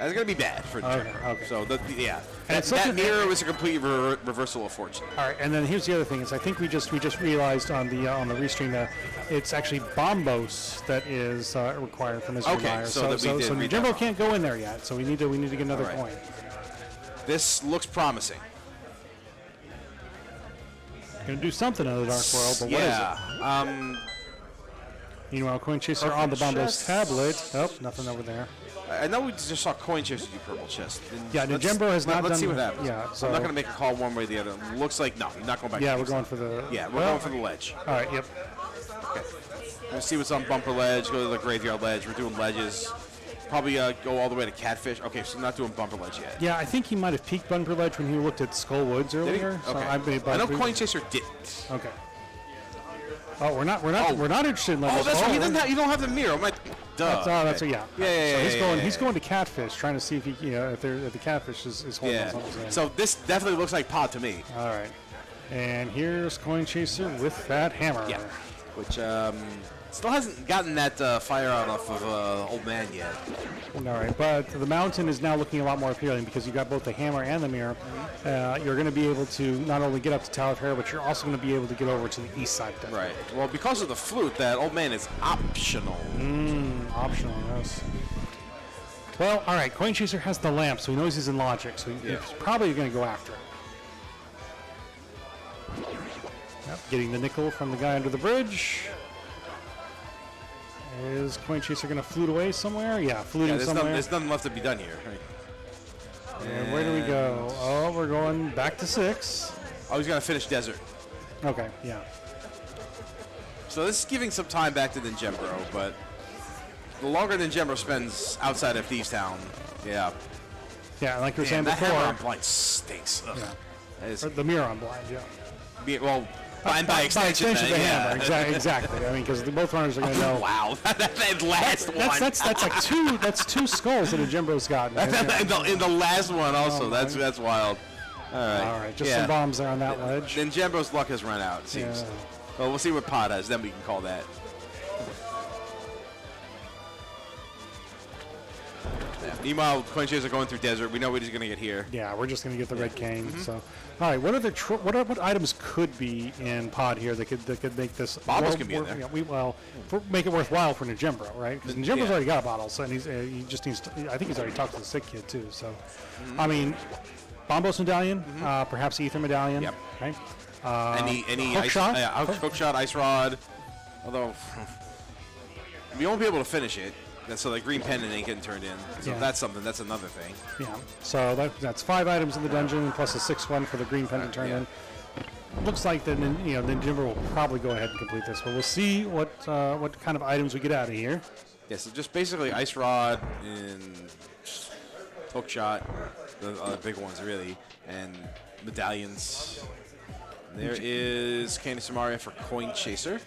It's going to be bad for Ninjembro. Okay. So, yeah. And That mirror was a complete reversal of fortune. All right, and then here's the other thing is I think we just realized on the restream that it's actually Bombos that is required from Mr. Meyer. so Ninjembro can't go in there yet. So we need to get another coin. This looks promising. Going to do something in the Dark World, but what is it? Meanwhile, Coin Chaser on the Bombos tablet. Oh, nothing over there. I know we just saw Coin Chaser do purple chest. Yeah, Ninjembro has not done. Let's see what happens. Yeah, so I'm not going to make a call one way or the other. Looks like no, you're not going back. Yeah, we're going for the. Yeah, we're going for the ledge. All right. Yep. Okay. We'll see what's on bumper ledge. Go to the graveyard ledge. We're doing ledges. Probably go all the way to Catfish. Okay, so not doing bumper ledge yet. Yeah, I think he might have peaked bumper ledge when he looked at Skull Woods earlier. Okay. So I know Coin Chaser didn't. Okay. Oh, we're not interested in ledges. Oh, that's right. You don't have the mirror. I'm like, duh. That's yeah. Yeah. He's going to Catfish, trying to see if he, if the Catfish is holding on something. So this definitely looks like Pod to me. All right. And here's Coin Chaser with that hammer. Yeah. Which still hasn't gotten that fire out off of Old Man yet. All right, but the mountain is now looking a lot more appealing because you've got both the hammer and the mirror. You're going to be able to not only get up to Tower of Terror, but you're also going to be able to get over to the east side. Right. Well, because of the flute, that Old Man is optional. Optional, yes. Well, all right, Coin Chaser has the lamp, so he knows he's in logic, so he's probably going to go after it. Yep, getting the nickel from the guy under the bridge. Is Coin Chaser going to flute away somewhere? Yeah, fluting somewhere. There's nothing left to be done here. Right. And where do we go? Oh, we're going back to 6. Oh, he's going to finish Desert. Okay, yeah. So this is giving some time back to Ninjembro, but the longer Ninjembro spends outside of Thieves Town, Yeah, like you were saying that before. hammer on blind stinks. Ugh. Yeah. Or the mirror on blind, yeah. Well, by extension, the hammer. Exactly. I mean, because both runners are going to know. Wow, that last one. That's like that's two skulls that Ninjembro's gotten. in the last one also. That's wild. All right. Just some bombs there on that ledge. Ninjembro's luck has run out, it seems. Yeah. Well, we'll see what Pod has, then we can call that. Yeah. Meanwhile, Coin Chaser going through Desert. We know what he's going to get here. Yeah, we're just going to get the red cane. So, all right. What items could be in Pod here that could make this? Bottles can be in there. Yeah, make it worthwhile for Ninjembro, right? Because Ninjembro's already got a bottle, so and he just needs to. I think he's already talked to the sick kid too. So, I mean, Bombos medallion, perhaps Ether medallion. Yep. Right. Any hook ice shot? Hook shot, ice rod. Although we won't be able to finish it. So the green pendant ain't getting turned in. So if that's something, that's another thing. Yeah. So that's 5 items in the dungeon plus a 6th one for the green pendant turn in. Looks like the Ninjembro will probably go ahead and complete this, but we'll see what kind of items we get out of here. Yeah. So just basically ice rod and hook shot, the big ones really, and medallions. There is Candy Samaria for Coin Chaser.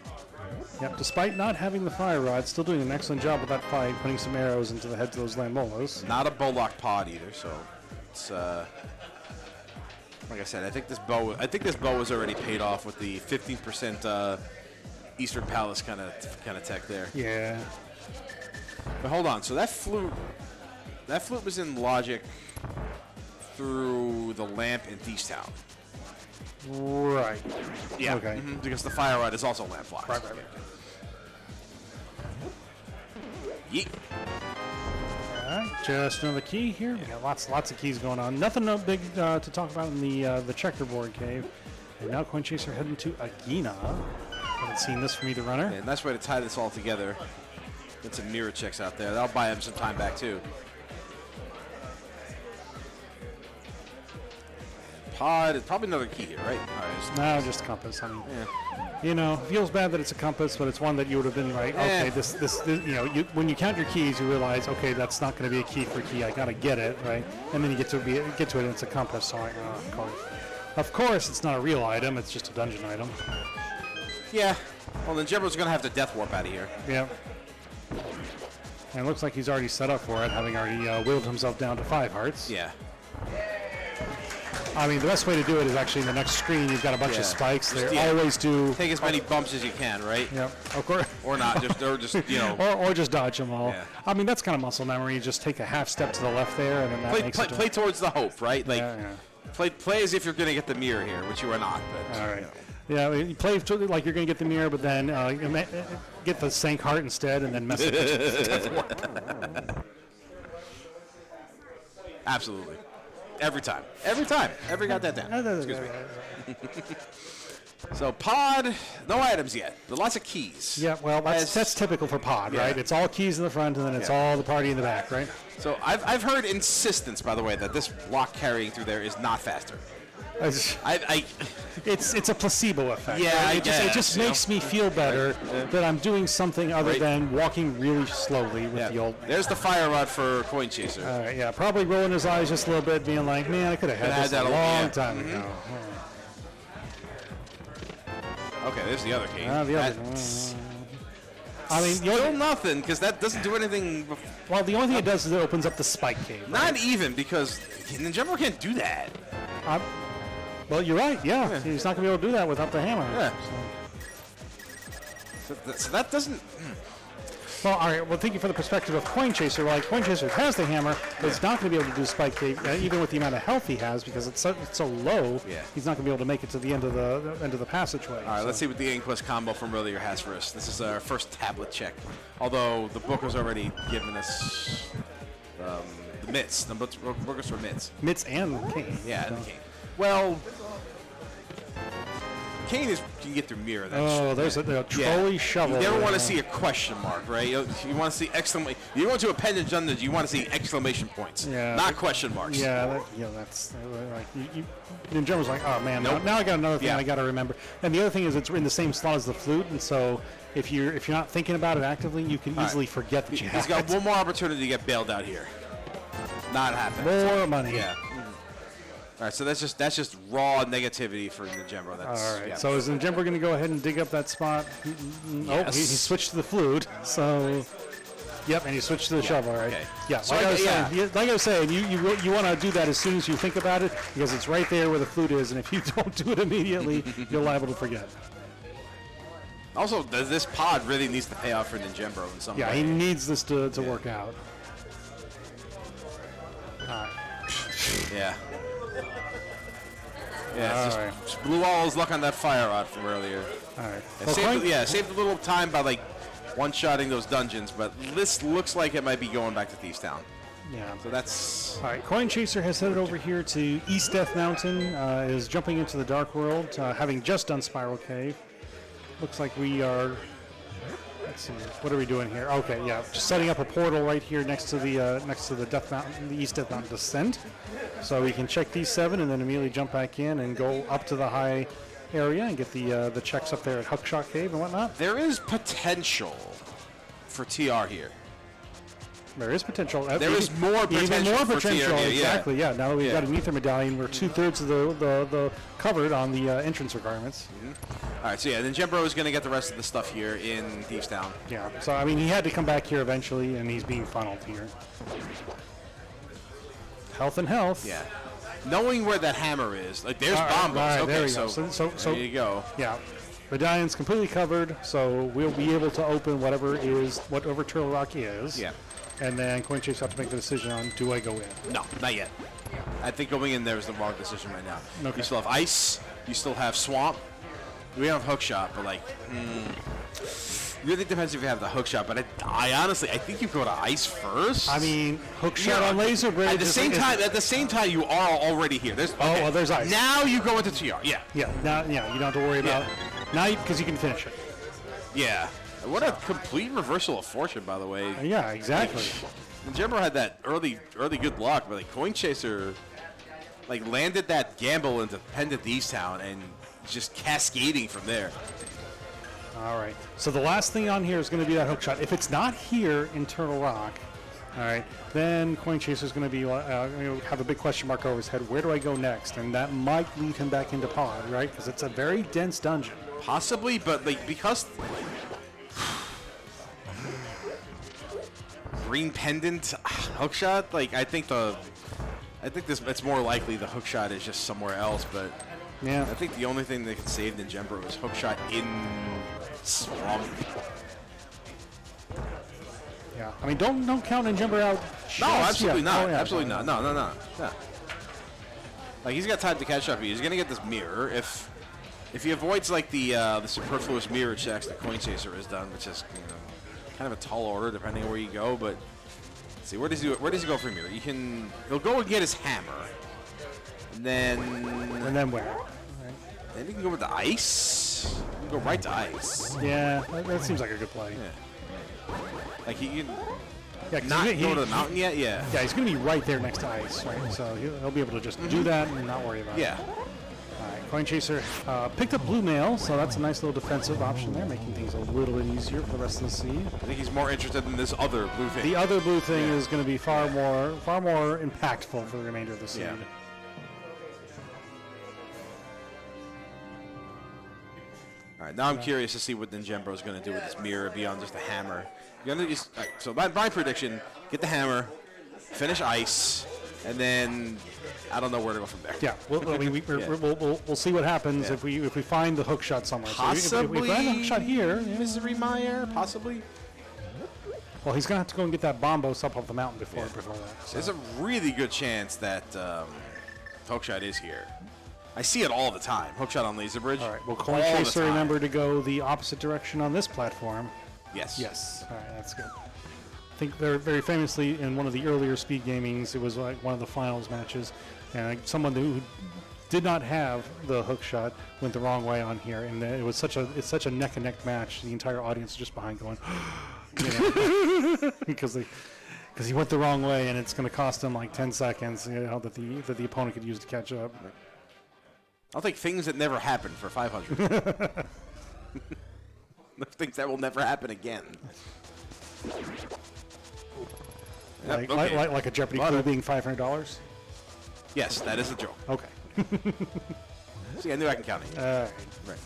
Yep, despite not having the fire rod, still doing an excellent job with that fight, putting some arrows into the heads of those Lambolos. Not a Bollock pod either, so it's like I said, I think this bow was already paid off with the 15% Eastern Palace kind of tech there. Yeah. But hold on, so that flute was in Logic through the lamp in Thieves Town. Right. Yeah. Okay. Because the fire rod is also lamp flies. Right. Yeet. All right, just another key here. We got lots of keys going on. Nothing big to talk about in the checkerboard cave. And now Coin Chaser heading to Agina. Haven't seen this from either runner. Yeah, nice way to tie this all together. Get some mirror checks out there. That'll buy him some time back too. Pod is probably another key here, right? No, just a compass. I mean, it feels bad that it's a compass, but it's one that you would have been like, okay, this when you count your keys, you realize, okay, that's not going to be a key for key. I got to get it, right? And then you get to it, and it's a compass. So of course, it's not a real item. It's just a dungeon item. Yeah. Well, then Jebro's going to have to death warp out of here. Yeah. And it looks like he's already set up for it, having already willed himself down to 5 hearts. Yeah. I mean, the best way to do it is actually in the next screen. You've got a bunch of spikes. They always do. Take as many bumps as you can, right? Yep, of course. Or not, or just you know. or just dodge them all. Yeah. I mean, that's kind of muscle memory. You just take a half step to the left there, and then that makes it. Play towards the hope, right? Like, yeah. play as if you're going to get the mirror here, which you are not. But, all right. Yeah, you play like you're going to get the mirror, but then get the Sank Heart instead, and then mess it up. Absolutely. Every time. Every goddamn time. Excuse me. So pod, no items yet, but lots of keys. Yeah, well, that's typical for pod, right? It's all keys in the front, and then it's all the party in the back, right? So I've heard insistence, by the way, that this block carrying through there is not faster. It's a placebo effect. Yeah, right? It just makes me feel better that I'm doing something other than walking really slowly with the old. There's the fire rod for Coin Chaser. All right, yeah, probably rolling his eyes just a little bit, being like, man, I could have had this a long time ago. Okay, there's the other key. The other I mean, still nothing, because that doesn't do anything. Well, the only thing it does is it opens up the spike cave. Right? Not even, because ninjembro can't do that. Well, you're right, yeah. He's not going to be able to do that without the hammer. Yeah. So that doesn't... Well, all right, well, thinking from the perspective of Coin Chaser, like, Coin Chaser has the hammer, but it's not going to be able to do spike cave, even with the amount of health he has, because it's so low, he's not going to be able to make it to the end of the passageway. All right, let's see what the Inquest combo from earlier has for us. This is our first tablet check, although the book has already given us the mitts. The book is for mitts. Mitts and cane. Yeah, and cane. Well, cane can get through mirror. There's a trolley shovel. You never want to see a question mark, right? You want to see exclamation. You go into a Appendage Dungeon, you want to see exclamation points, not question marks. Yeah, that's like ninjembro's like, oh man, now I got another thing I got to remember. And the other thing is it's in the same slot as the flute, and so if you're not thinking about it actively, you can easily forget that you have. He's got one more opportunity to get bailed out here. Not happening. More money. Yeah. All right, so that's just raw negativity for ninjembro. All right, so is ninjembro going to go ahead and dig up that spot? Yes. Oh, he switched to the flute, so... Yep, and he switched to the shovel, right? Okay. Yeah, so like I was saying, you want to do that as soon as you think about it, because it's right there where the flute is, and if you don't do it immediately, you're liable to forget. Also, this pod really needs to pay off for ninjembro in some way. Yeah, he needs this to work out. All right. Yeah. Yeah, just blew all his luck on that fire rod from earlier. All right. Saved a little time by like one-shotting those dungeons, but this looks like it might be going back to Thieves Town. Yeah. So that's... All right, Coin Chaser has headed over here to East Death Mountain, is jumping into the Dark World, having just done Spiral Cave. Looks like we are... Let's see, what are we doing here? Okay, yeah, just setting up a portal right here next to the Death Mountain, the East Death Mountain descent. So we can check these 7 and then immediately jump back in and go up to the high area and get the checks up there at Hookshot Cave and whatnot. There is potential for TR here. There is potential. There is more potential. Even more for potential. TR here, exactly. Yeah. Now that we've got an ether medallion, we're 2/3 of the covered on the entrance requirements. All right. So yeah, then ninjembro is going to get the rest of the stuff here in Thieves Town. Yeah. So I mean, he had to come back here eventually, and he's being funneled here. Health and health. Yeah. Knowing where that hammer is, like there's bombos. Right, okay, there we so, go. So there you go. Yeah. Medallion's completely covered, so we'll be able to open whatever Turtle Rock is. Yeah. And then Coin Chaser have to make the decision on, do I go in? No, not yet. I think going in there is the wrong decision right now. Okay. You still have ice. You still have swamp. We don't have hookshot, but like, really depends if you have the hookshot. But I honestly, I think you go to ice first. I mean, hookshot on laser bridge. At the same time, you are already here. There's well, there's ice. Now you go into TR. Yeah. Yeah. Now, you don't have to worry about now because you can finish it. Yeah. What a complete reversal of fortune, by the way. Yeah, exactly. Ninjembro had that early good luck, but like Coin Chaser, like landed that gamble into Pendant Thieves Town and just cascading from there. All right. So the last thing on here is going to be that hook shot. If it's not here in Turtle Rock, all right, then Coin Chaser is going to be have a big question mark over his head. Where do I go next? And that might lead him back into Pod, right? Because it's a very dense dungeon. Possibly, but like because. Green pendant hookshot, like I think I think it's more likely the hook shot is just somewhere else, but Yeah. I think the only thing that could save ninjembro is hook shot in swamp. Yeah. I mean, don't count ninjembro out. No, just absolutely yet. not. Oh, yeah. Absolutely not. No. Like, he's got time to catch up. He's gonna get this mirror if he avoids like the superfluous mirror checks that Coin Chaser has done, which is kind of a tall order depending on where you go. But let's see, where does he go from here? He'll go and get his hammer, and then where? Then he can go with the ice. He can go right to ice. Yeah, that seems like a good play. Yeah. Like he can Yeah, 'cause not he- go to the mountain yet. Yeah. Yeah, he's going to be right there next to ice, right? So he'll be able to just do that and not worry about it. Yeah. All right, Coin Chaser picked up blue mail, so that's a nice little defensive option there, making things a little bit easier for the rest of the seed. I think he's more interested in this other blue thing. The other blue thing is going to be far more impactful for the remainder of the seed. Yeah. All right, now I'm curious to see what ninjembro is going to do with this mirror beyond just a hammer. You're gonna just, all right, so my prediction: get the hammer, finish ice, and then I don't know where to go from there. Yeah, we'll see what happens Yeah. if we find the hook shot somewhere. So if we Possibly find the hook shot here, yeah. Misery Meyer, possibly. Well, he's going to have to go and get that bombos up off the mountain before that. So. There's a really good chance that hookshot is here. I see it all the time. Hookshot on Laser Bridge. All right. Well, Coin all the Chaser, time. remember to go the opposite direction on this platform. Yes. Yes. All right, that's good. I think they're very famously in one of the earlier Speed Gamings, it was like one of the finals matches, and someone who did not have the hook shot went the wrong way on here, and it's such a neck and neck match. The entire audience is just behind going, because he went the wrong way, and it's going to cost him like 10 seconds, that the opponent could use to catch up. I'll take things that never happened for 500. Things that will never happen again. Like, Yep, okay. like a Jeopardy clue being $500. Yes, that is a joke. Okay. See, I knew I can count it. All right. Right.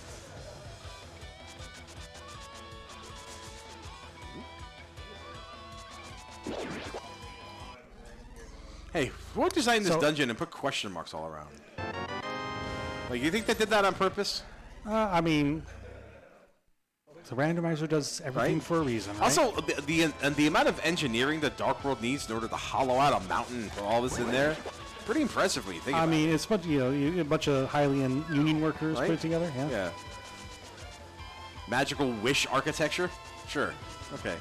Hey, who designed this dungeon and put question marks all around? Like, you think they did that on purpose? I mean, the randomizer does everything Right? for a reason. Right? Also, the amount of engineering that Dark World needs in order to hollow out a mountain and put all this in there, pretty impressive when you think about it. I mean, it's a bunch of Hylian union workers Right? put it together. Yeah. Yeah. Magical wish architecture? Sure. Okay.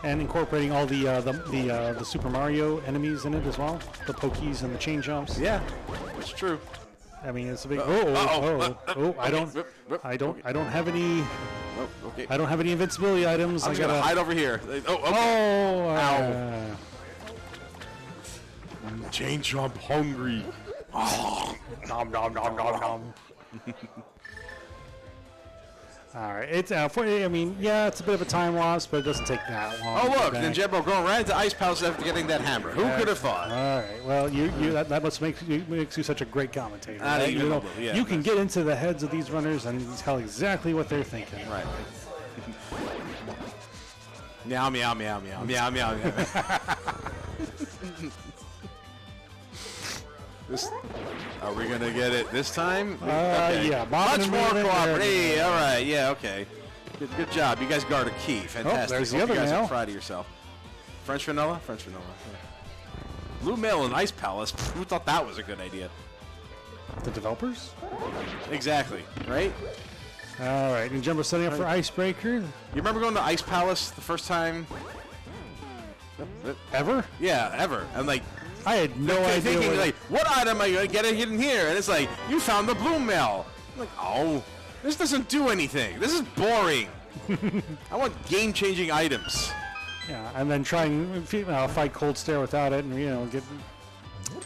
And incorporating all the Super Mario enemies in it as well, the pokies and the chain jumps. Yeah, it's true. I mean, it's a big. I don't have any. Oh, okay. I don't have any invincibility items. I'm just gonna hide over here. Oh, okay. Ow. Chain jump hungry. Nom nom nom nom nom. All right, it's I mean, yeah, it's a bit of a time loss, but it doesn't take that long. Oh to look, get back. ninjembro going right into Ice Palace after getting that hammer. Who could have thought? All right, well, that must makes you such a great commentator. Not Right? even You know, a little, yeah. you can get into the heads of these runners and tell exactly what they're thinking. Right. Meow meow meow meow meow meow meow. Are we gonna get it this time? Yeah, Bob much and more Amelia, cooperative. there. Hey, all right, yeah, okay. Good job. You guys guard a key. Fantastic. there's the Hope other you guys mail. are proud of yourself. French vanilla. French vanilla. Yeah. Blue mail and Ice Palace. Who thought that was a good idea? The developers. Exactly. Right. All right, and Jumbo setting up for Icebreaker. You remember going to Ice Palace the first time? Ever? Yeah, ever. And like. I had no idea. Thinking like, what item am I gonna get in here? And it's like, you found the blue mail. I'm like, oh, this doesn't do anything. This is boring. I want game-changing items. Yeah, and then try and fight Cold Stare without it, and get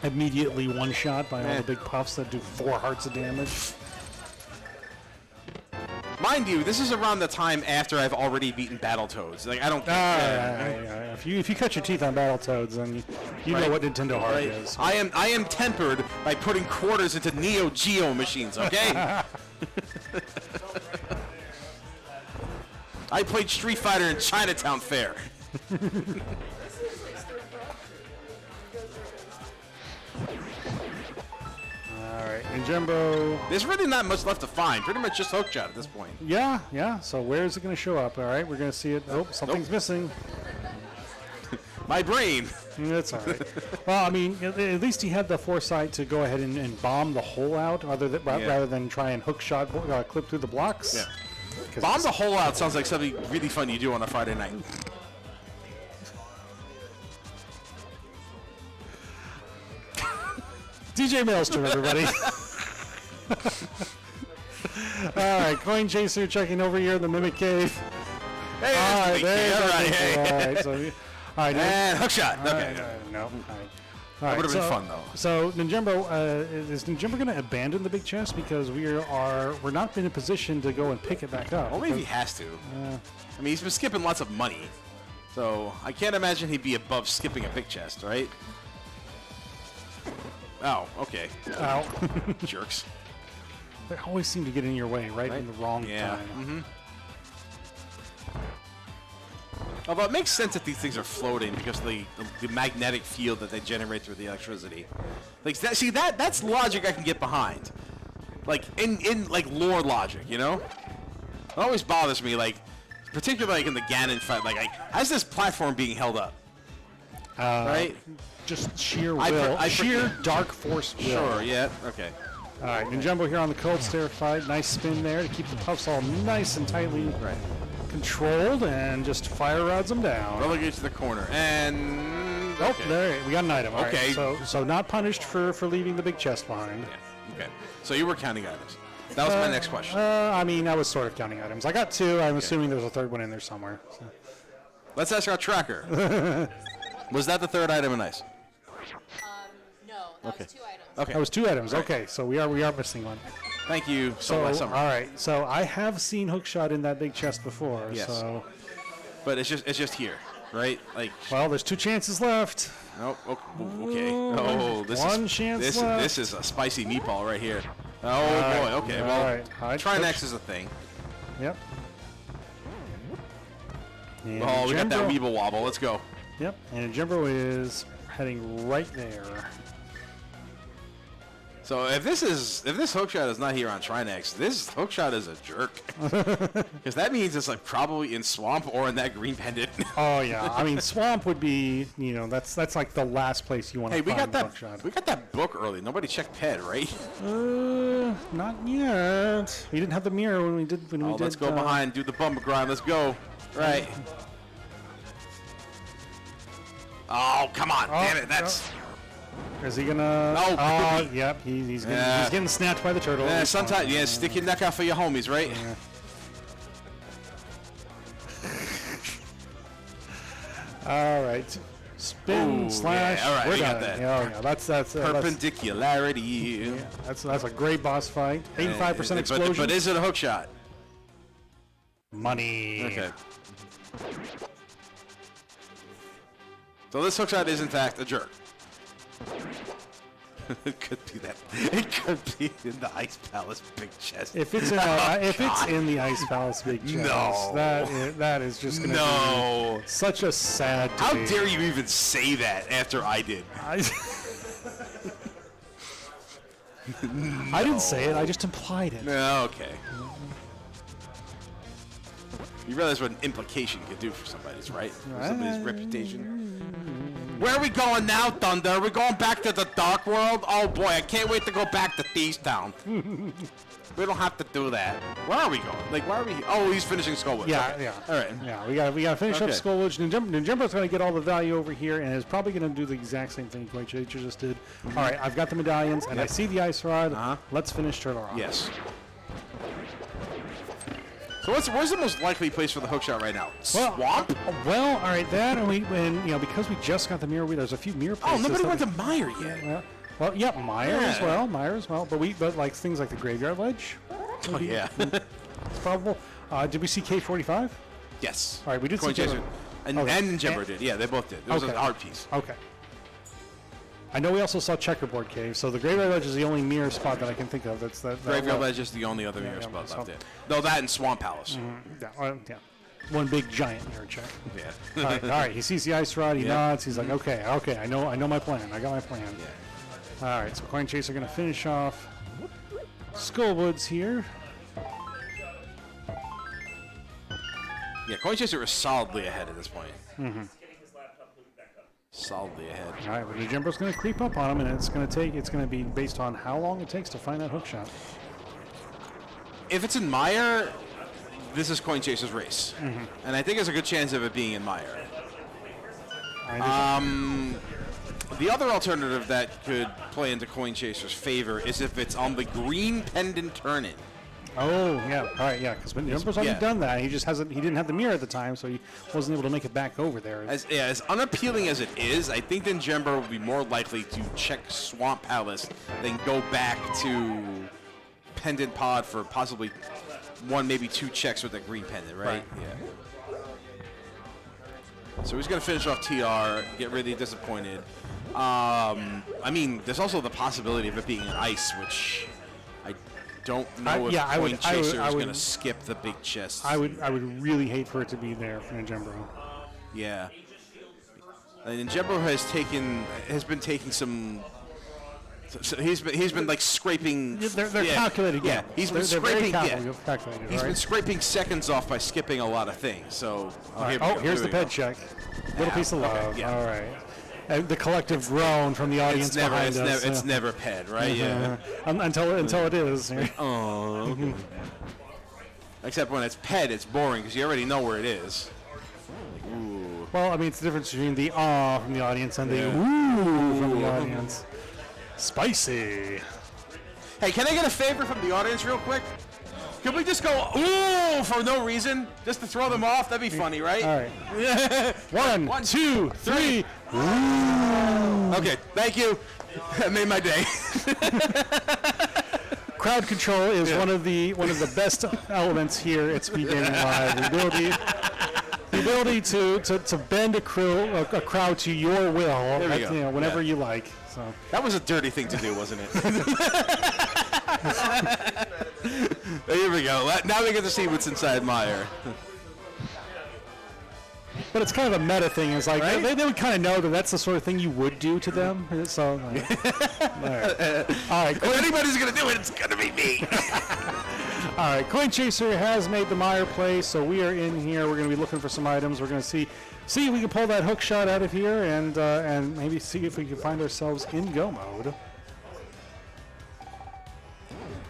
immediately one shot by all the big puffs that do 4 hearts of damage. Mind you, this is around the time after I've already beaten Battletoads. Like, I don't. If you cut your teeth on Battletoads, then you know what Nintendo Heart is. I am tempered by putting quarters into Neo Geo machines. Okay. I played Street Fighter in Chinatown Fair. ninjembro. There's really not much left to find. Pretty much just hookshot at this point. Yeah. So where is it going to show up? All right, we're going to see it. Oh, something's missing. My brain. That's all right. Well, I mean, at least he had the foresight to go ahead and bomb the hole out rather than try and hook shot clip through the blocks. Yeah. Bomb the hole out sounds like something really fun you do on a Friday night. DJ Maelstrom, everybody. All right, Coin Chaser checking over here in the Mimic Cave. Hey, all right, there's all right, and hookshot. Okay. No. All right. That would have been fun, though. So, ninjembro, is ninjembro going to abandon the big chest because we're not in a position to go and pick it back up? Well, maybe he has to. I mean, he's been skipping lots of money, so I can't imagine he'd be above skipping a big chest, right? Oh, okay. Ow. Jerks. They always seem to get in your way, right? In the wrong time. Mm-hmm. Although it makes sense that these things are floating because of the magnetic field that they generate through the electricity. Like that's logic I can get behind. Like in like lore logic, you know? It always bothers me, like particularly like in the Ganon fight, like how's this platform being held up? Right? Just sheer will. Sheer dark force will. Sure, yeah. Okay. All right, ninjembro here on the cold stair fight. Nice spin there to keep the puffs all nice and tightly controlled, and just fire rods them down. Relegate to the corner, and there we got an item. All okay, right, so not punished for leaving the big chest behind. Yeah. Okay, so you were counting items. That was my next question. I mean, I was sort of counting items. I got 2. I'm assuming there's a third one in there somewhere. So. Let's ask our tracker. Was that the third item in ice? No, that was 2 items. Okay. That was 2 items. Okay, so we are missing one. Thank you So, all right. So I have seen hookshot in that big chest before. Yes. So. But it's just here, right? Like. Well, there's 2 chances left. Oh, okay. Oh, this is a spicy meatball right here. Oh boy. Okay. Well, Trinex is a thing. Yep. And oh, we got that weeble wobble. Let's go. Yep. And ninjembro is heading right there. So if this hookshot is not here on Trinex, this hookshot is a jerk. Because that means it's like probably in Swamp or in that green pendant. Oh yeah, I mean Swamp would be, that's like the last place you want to find hookshot. We got that book early. Nobody checked PED, right? Not yet. We didn't have the mirror when we did. Let's go behind, do the bumper grind. Let's go. Right. Oh, come on. Damn it. That's... Is he gonna? Oh, yep. He's getting snapped by the turtle. Yeah, sometimes, stick your neck out for your homies, right? Yeah. All right. Spin slash. Yeah, all right, We're we got done. that. Yeah, that's perpendicularity. That's a great boss fight. 85% explosion. But is it a hookshot? Money. Okay. So this hookshot is in fact a jerk. It could be that. It could be in the Ice Palace big chest. If it's in the Ice Palace big chest, no, that is just going to be such a sad debate. How dare you even say that after I did? I didn't say it. I just implied it. No, okay. You realize what an implication could do for somebody's, right? For somebody's reputation. Where are we going now, Thunder? Are we going back to the Dark World? Oh boy, I can't wait to go back to Thieves Town. We don't have to do that. Where are we going? Like, why are we? Oh, he's finishing Skullwoods. Yeah, okay. yeah. All right. Yeah, we got to finish up Skullwoods. Ninjembro's going to get all the value over here, and is probably going to do the exact same thing Coin Chaser just did. All right, I've got the medallions, and I see the ice rod. Let's finish Turtle Rock. Yes. So where's the most likely place for the hookshot right now? Swamp? Well, all right, that and because we just got the mirror, there's a few mirror places. Oh, nobody went to Meyer yet. Well, yeah, Meyer as well. But like things like the Graveyard Ledge. Oh yeah. It's probable. Did we see K45? Yes. All right, we did Coin see Chaser. And Ninjembro did. Yeah, they both did. It was an art piece. Okay. I know we also saw Checkerboard Cave, so the Graveyard Ledge is the only mirror spot that I can think of. That's that. Graveyard Ledge is the only other mirror spot left there. Though that and Swamp Palace. Yeah. One big giant mirror check. Yeah. All right. He sees the ice rod. He nods. He's like, okay. I know my plan. I got my plan. Yeah. All right. So Coin Chaser going to finish off Skullwoods here. Yeah, Coin Chaser is solidly ahead at this point. Solidly ahead. All right, but the Ninjembro's going to creep up on him, and it's going to be based on how long it takes to find that hook shot. If it's in Mire, this is Coin Chaser's race. And I think there's a good chance of it being in Mire. The other alternative that could play into Coin Chaser's favor is if it's on the green pendant turn-in. Oh, yeah. All right, yeah, because Ninjembro's already done that. He just hasn't. He didn't have the mirror at the time, so he wasn't able to make it back over there. As unappealing as it is, I think Ninjembro will be more likely to check Swamp Palace than go back to Pendant Pod for possibly one, maybe two checks with that green pendant, right? Yeah. So he's going to finish off TR, get really disappointed. I mean, there's also the possibility of it being an ice, which I don't know if Coin Chaser is going to skip the big chest. I would really hate for it to be there for Ninjembro. Yeah. And Ninjembro has been taking some. So he's been like scraping. They're calculated. Yeah, he's been scraping. Calculated, he's been scraping seconds off by skipping a lot of things. So here's the ped check. Little piece of love. Okay, yeah. All right. The collective groan from the audience behind us. It's never ped, right? Yeah. Until it is. Oh. Okay. Except when it's ped, it's boring because you already know where it is. Ooh. Well, I mean, it's the difference between the awe from the audience and the ooh from the audience. Spicy. Hey, can I get a favor from the audience real quick? Can we just go ooh for no reason, just to throw them off? That'd be funny, right? All right. One, two, three. Ooh. Okay, thank you. That made my day. Crowd control is one of the best elements here at Speedgaming Live. The ability to bend a crowd to your will, whenever you like. So that was a dirty thing to do, wasn't it? Here we go. Now we get to see what's inside Mire. But it's kind of a meta thing. It's like they would kind of know that that's the sort of thing you would do to them. So, all right. If anybody's gonna do it, it's gonna be me. All right, Coin Chaser has made the Mire play, so we are in here. We're going to be looking for some items. We're going to see if we can pull that hook shot out of here, and maybe see if we can find ourselves in go mode.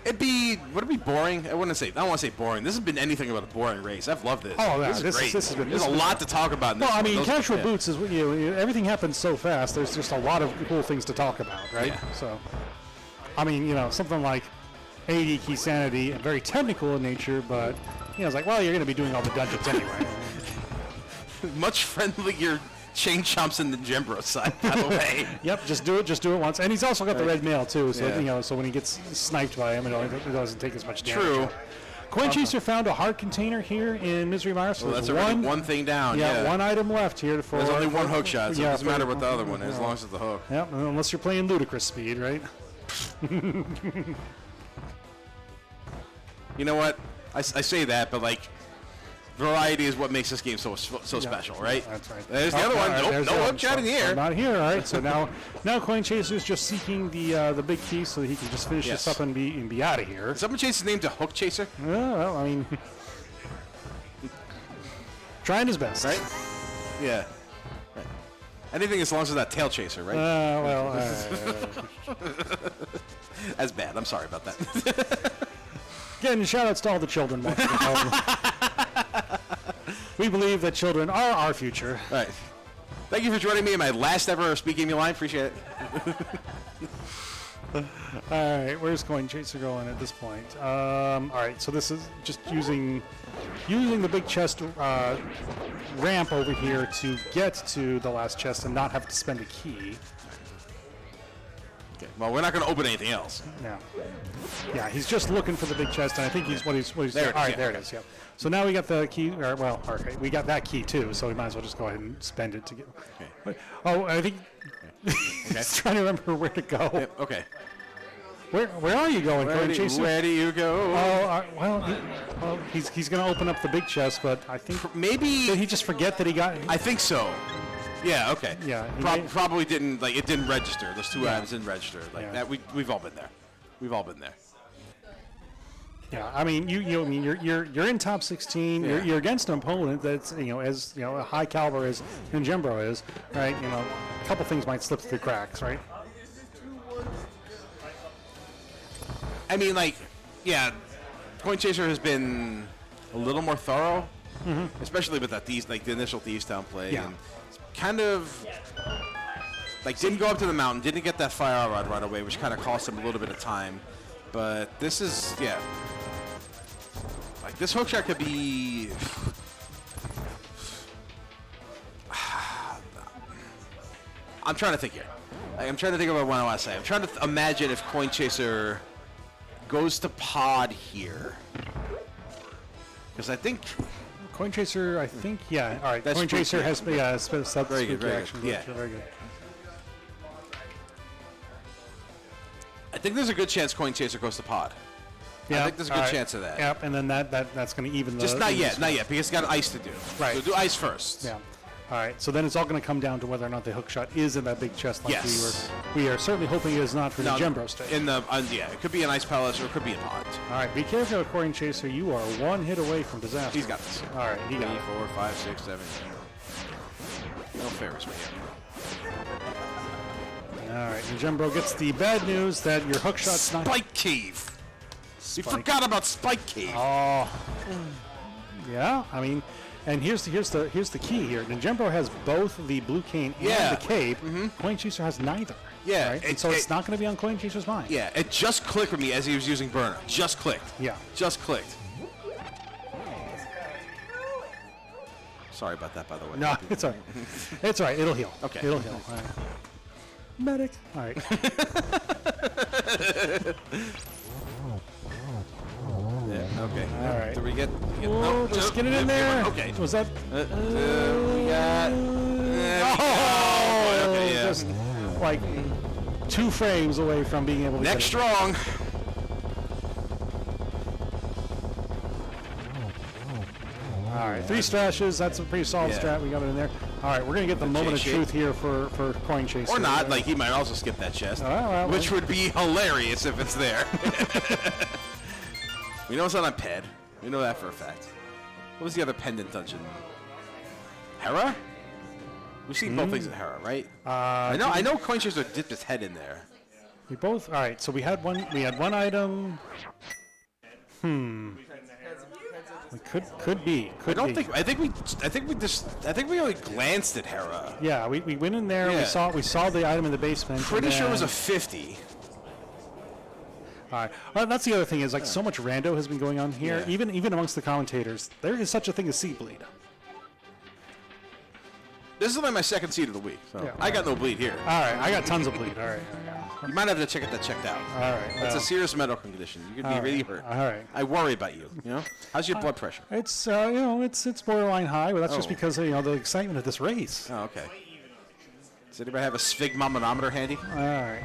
Would it be boring? I don't want to say boring. This has been anything but a boring race. I've loved this. Oh, yeah, this is great. There's a lot to talk about in this. Well, I mean, Casual Boots is everything happens so fast. There's just a lot of cool things to talk about, right? Yeah. So, I mean, something like 80 key sanity, very technical in nature, but it's like, well, you're going to be doing all the dungeons anyway. Much friendlier chain chomps than the Ninjembro side, by the way. Yep, just do it once. And he's also got the red mail too, so so when he gets sniped by him, it doesn't take as much damage. True. Coin Chaser found a heart container here in Misery Mire. So that's already one thing down. Yeah, one item left here. There's only one hook shot, so it doesn't matter what the other one is, as long as it's the hook. Yep, unless you're playing ludicrous speed, right? You know what? I say that, but like, variety is what makes this game so special, right? That's right. There's the other one. No hook shot in here. Not here. All right. So now Coin Chaser is just seeking the big key so that he can just finish this up and be out of here. Did someone change his name to Hook Chaser? Well, I mean, trying his best, right? Yeah. Right. Anything as long as it's not Tail Chaser, right? That's bad. I'm sorry about that. Again, shout-outs to all the children. We believe that children are our future. All right. Thank you for joining me in my last ever Speedgaming Live. Appreciate it. All right, where's Coin Chaser going at this point? All right, so this is just using the big chest ramp over here to get to the last chest and not have to spend a key. Okay. Well, we're not going to open anything else. No. Yeah, he's just looking for the big chest, and I think he's what he's there. All right, there it is. Yep. So now we got the key. Okay, we got that key too. So we might as well just go ahead and spend it to get. Okay. Oh, I think. Okay. He's trying to remember where to go. Yep. Okay. Where are you going, Coin Chaser? Where do you go? Oh, he's going to open up the big chest, but I think maybe did he just forget that he got? I think so. Yeah. Okay. Yeah. Probably didn't. Like, it didn't register. Those two items didn't register. Like that. We've all been there. We've all been there. Yeah, I mean, I mean, you're in top 16. Yeah. You're against an opponent that's as a high caliber as ninjembro is, right? A couple things might slip through the cracks, right? I mean, like, yeah, Coin Chaser has been a little more thorough, especially with that the initial Thieves Town play, Yeah. and kind of like didn't go up to the mountain, didn't get that fire rod right away, which kind of cost him a little bit of time. But this is like this hookshot could be. I'm trying to think here. I'm trying to think about what I want to say. I'm trying to imagine if Coin Chaser goes to pod here. Because I think... Coin Chaser, I think, yeah. All right, That's Coin Chaser spooky. has Very good, very action. good. Yeah. Very good. I think there's a good chance Coin Chaser goes to pod. I think there's a good chance of that. Yep, and then that's going to even the... Just not yet, because he's got ice to do. Right. So do ice first. Yeah. All right, so then it's all going to come down to whether or not the hookshot is in that big chest like Yes. we are certainly hoping it is not for the Ninjembro stage. It could be an ice palace or it could be a pod. All right, be careful with Coin Chaser. You are one hit away from disaster. He's got this. All right, he got 3, it. 4, 5, 6, 7, 8. No Ferris wheel. All right, Ninjembro gets the bad news that your hookshot's not... Spike Cave. We Spike. forgot about Spike Cave. Oh, yeah. I mean, and here's the key here. Ninjembro has both the blue cane Yeah. and the cape. Coin Chaser has neither. Yeah, right? And so it's not going to be on Coin Chaser's mind. Yeah, it just clicked with me as he was using burner. Just clicked. Yeah. Just clicked. Sorry about that, by the way. No, it's all right. It's all right. It'll heal. Okay. It'll heal. All right. Medic. All right. Yeah, okay. All right. Did we get? Oh, just get it in there. Okay. Was that? We got. Oh, okay, yeah. just like 2 frames away from being able to Next get it. strong. All right, 3 stashes. That's a pretty solid Yeah. strat. We got it in there. All right, we're gonna get the moment of shape. truth here for Coin Chaser. Or not, like he might also skip that chest. well, which would be hilarious if it's there. We know it's not on Ped. We know that for a fact. What was the other pendant dungeon? Hera? We've seen both things at Hera, right? I know Coin Chaser dipped his head in there. We both. All right, so we had one item. It could be. I think we only glanced at Hera. Yeah, we went in there. Yeah. We saw the item in the basement. Pretty and sure it was then- a 50. All right. Well, that's the other thing is like so much rando has been going on here, Yeah. even amongst the commentators. There is such a thing as seed bleed. This is only my second seed of the week, so Yeah. I got no bleed here. All right, I got tons of bleed. All right. You might have to check that checked out. All right. That's well, a serious medical condition. You could be all really right, hurt. all right. I worry about you. You know, how's your blood pressure? It's it's borderline high, but that's just Oh. because the excitement of this race. Oh, okay. Does anybody have a sphygmomanometer handy? All right.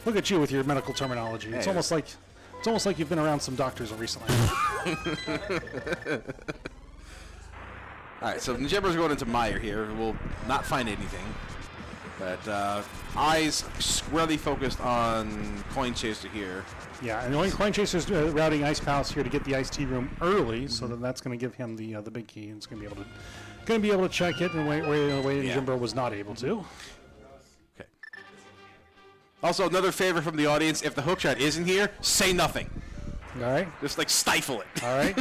Look at you with your medical terminology. It's Hey. almost like you've been around some doctors recently. All right, so Ninjembro's going into Meyer here. We'll not find anything. But eyes squarely focused on Coin Chaser here. Yeah, and the only Coin Chaser's routing Ice Palace here to get the Ice Tea Room early, so then that's going to give him the big key, and it's going to be able to check it in a way Yeah. Ninjembro was not able to. Okay. Also, another favor from the audience: if the hookshot isn't here, say nothing. All right. Just like stifle it. All right.